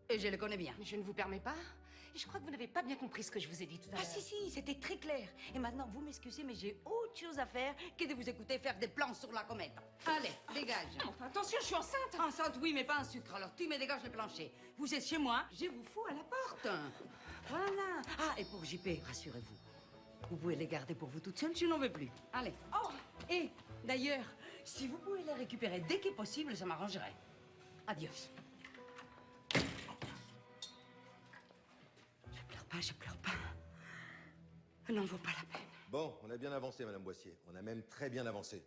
Et je le connais bien. Mais je ne vous permets pas. Et je crois que vous n'avez pas bien compris ce que je vous ai dit tout à l'heure. Ah si, c'était très clair. Et maintenant, vous m'excusez, mais j'ai autre chose à faire que de vous écouter faire des plans sur la comète. Allez, dégage. Enfin, attention, je suis enceinte. Enceinte, oui, mais pas un sucre. Alors, tu me dégages le plancher. Vous êtes chez moi, je vous fous à la porte. Voilà. Ah, et pour JP, rassurez-vous. Vous pouvez les garder pour vous toute seule, je n'en veux plus. Allez. Oh, et d'ailleurs, si vous pouvez les récupérer dès que possible, ça m'arrangerait. Adios. Je pleure pas. N'en vaut pas la peine. Bon, on a bien avancé, Madame Boissier. On a même très bien avancé.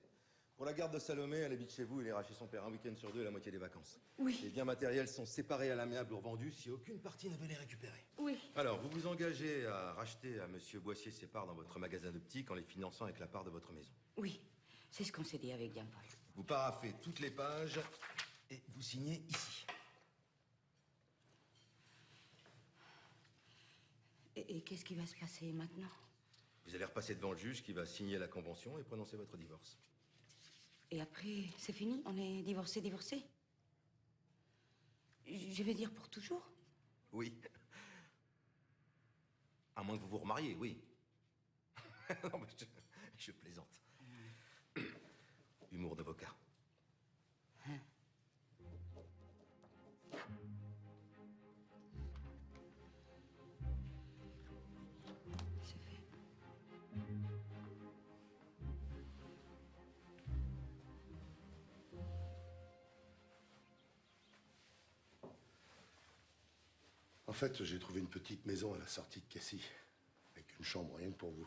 Pour la garde de Salomé, elle habite chez vous, elle ira chez son père un week-end sur deux, la moitié des vacances. Oui. Les biens matériels sont séparés à l'amiable ou revendus si aucune partie ne veut les récupérer. Oui. Alors, vous vous engagez à racheter à Monsieur Boissier ses parts dans votre magasin d'optique en les finançant avec la part de votre maison. Oui, c'est ce qu'on s'est dit avec Jean-Paul. Vous paraphez toutes les pages et vous signez ici. Et qu'est-ce qui va se passer maintenant? Vous allez repasser devant le juge qui va signer la convention et prononcer votre divorce. Et après, c'est fini? On est divorcés? Je vais dire pour toujours. Oui. À moins que vous vous remariez, oui. Non, mais je plaisante. Humour d'avocat. C'est fait. En fait, j'ai trouvé une petite maison à la sortie de Cassis, avec une chambre rien que pour vous.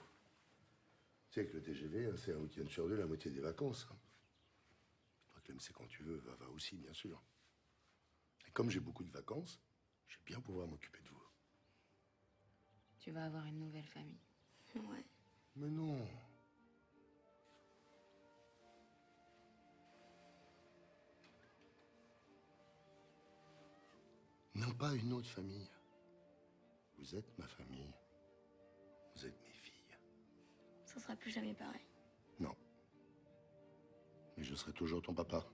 Tu sais que le TGV, hein, c'est un week-end sur deux, la moitié des vacances. Hein. Toi, Clem, c'est quand tu veux, va aussi, bien sûr. Et comme j'ai beaucoup de vacances, je vais bien pouvoir m'occuper de vous. Tu vas avoir une nouvelle famille. Ouais. Mais non. Non, pas une autre famille. Vous êtes ma famille. Vous êtes mes filles. Ça sera plus jamais pareil. Non. Mais je serai toujours ton papa.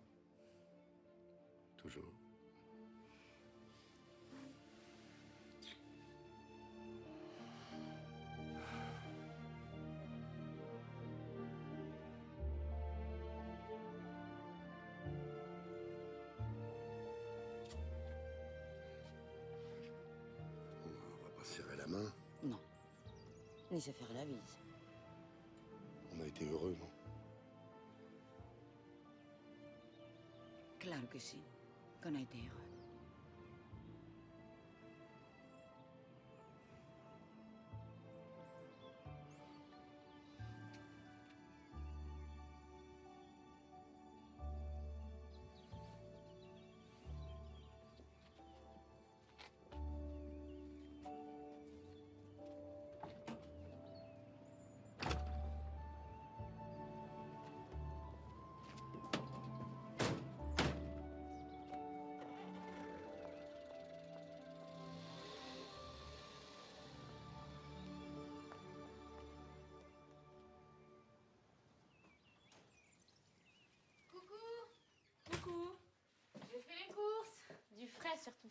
Toujours. On va pas se serrer la main. Non. Ni se faire la bise. On a été heureux, non? Claro que sí. Qu'on a été heureux. Coucou. J'ai fait les courses. Du frais surtout.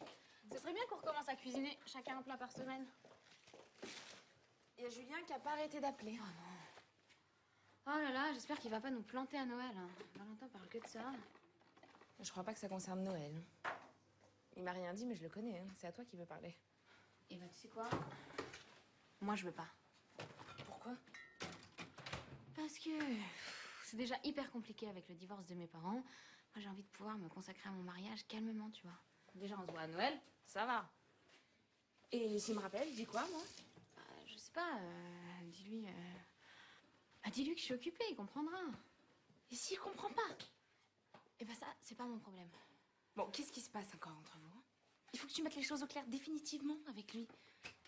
Ce serait bien qu'on recommence à cuisiner chacun un plat par semaine. Il y a Julien qui a pas arrêté d'appeler. Oh là là, j'espère qu'il va pas nous planter à Noël. Hein. Valentin parle que de ça. Je crois pas que ça concerne Noël. Il m'a rien dit, mais je le connais. Hein. C'est à toi qu'il veut parler. Et bah tu sais quoi? Moi je veux pas. Pourquoi? Parce que c'est déjà hyper compliqué avec le divorce de mes parents. Moi j'ai envie de pouvoir me consacrer à mon mariage calmement, tu vois. Déjà on se voit à Noël, ça va. Et s'il me rappelle, dis quoi, moi? Je sais pas, dis-lui... dis-lui que je suis occupée, il comprendra. Et s'il comprend pas? Eh ben ça, c'est pas mon problème. Bon, qu'est-ce qui se passe encore entre vous? Il faut que tu mettes les choses au clair définitivement avec lui.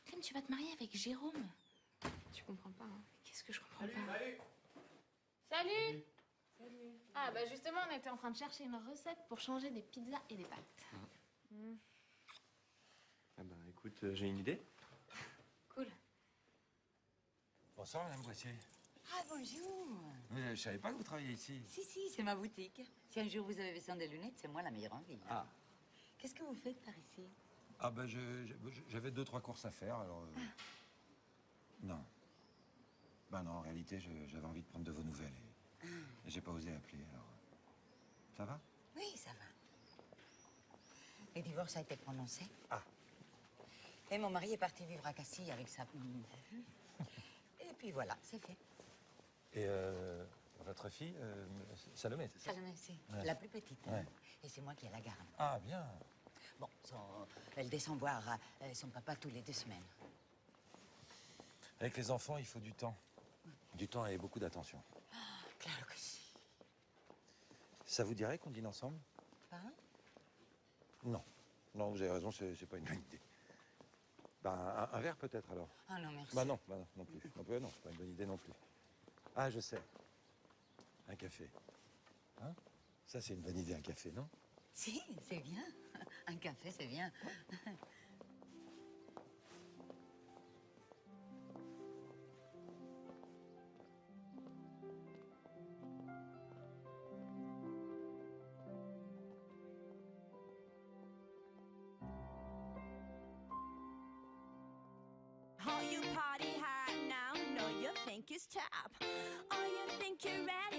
Clem, tu vas te marier avec Jérôme. Tu comprends pas, hein? Qu'est-ce que je comprends pas? Salut! Salut! Ah bah justement, on était en train de chercher une recette pour changer des pizzas et des pâtes. Ah bah écoute, j'ai une idée. Cool. Bonsoir, Madame Boissier. Ah, bonjour. Je savais pas que vous travailliez ici. Si, c'est ma boutique. Si un jour vous avez besoin de lunettes, c'est moi la meilleure en ville. Ah. Qu'est-ce que vous faites par ici? Ah ben j'avais 2-3 courses à faire, alors... Non. Ben non, en réalité, j'avais envie de prendre de vos nouvelles et j'ai pas osé appeler, alors... Ça va? Oui, ça va. Le divorce a été prononcé. Ah. Et mon mari est parti vivre à Cassis avec sa... Et puis voilà, c'est fait. Et votre fille, Salomé, c'est ça? Salomé, c'est Ouais. la plus petite. hein. Ouais. Et c'est moi qui ai la garde. Ah, bien. Bon, elle descend voir son papa tous les 2 semaines. Avec les enfants, il faut du temps. Du temps et beaucoup d'attention. Claro que si. Ça vous dirait qu'on dîne ensemble? Pas un? Non. Non, vous avez raison, c'est pas une bonne idée. Ben, un verre peut-être alors. Ah non, merci. Bah non, non plus. Non, c'est pas une bonne idée non plus. Ah, je sais. Un café. Hein? Ça, c'est une bonne idée, un café, non? Si, c'est bien. Un café, c'est bien. this top. Oh, you think you're ready?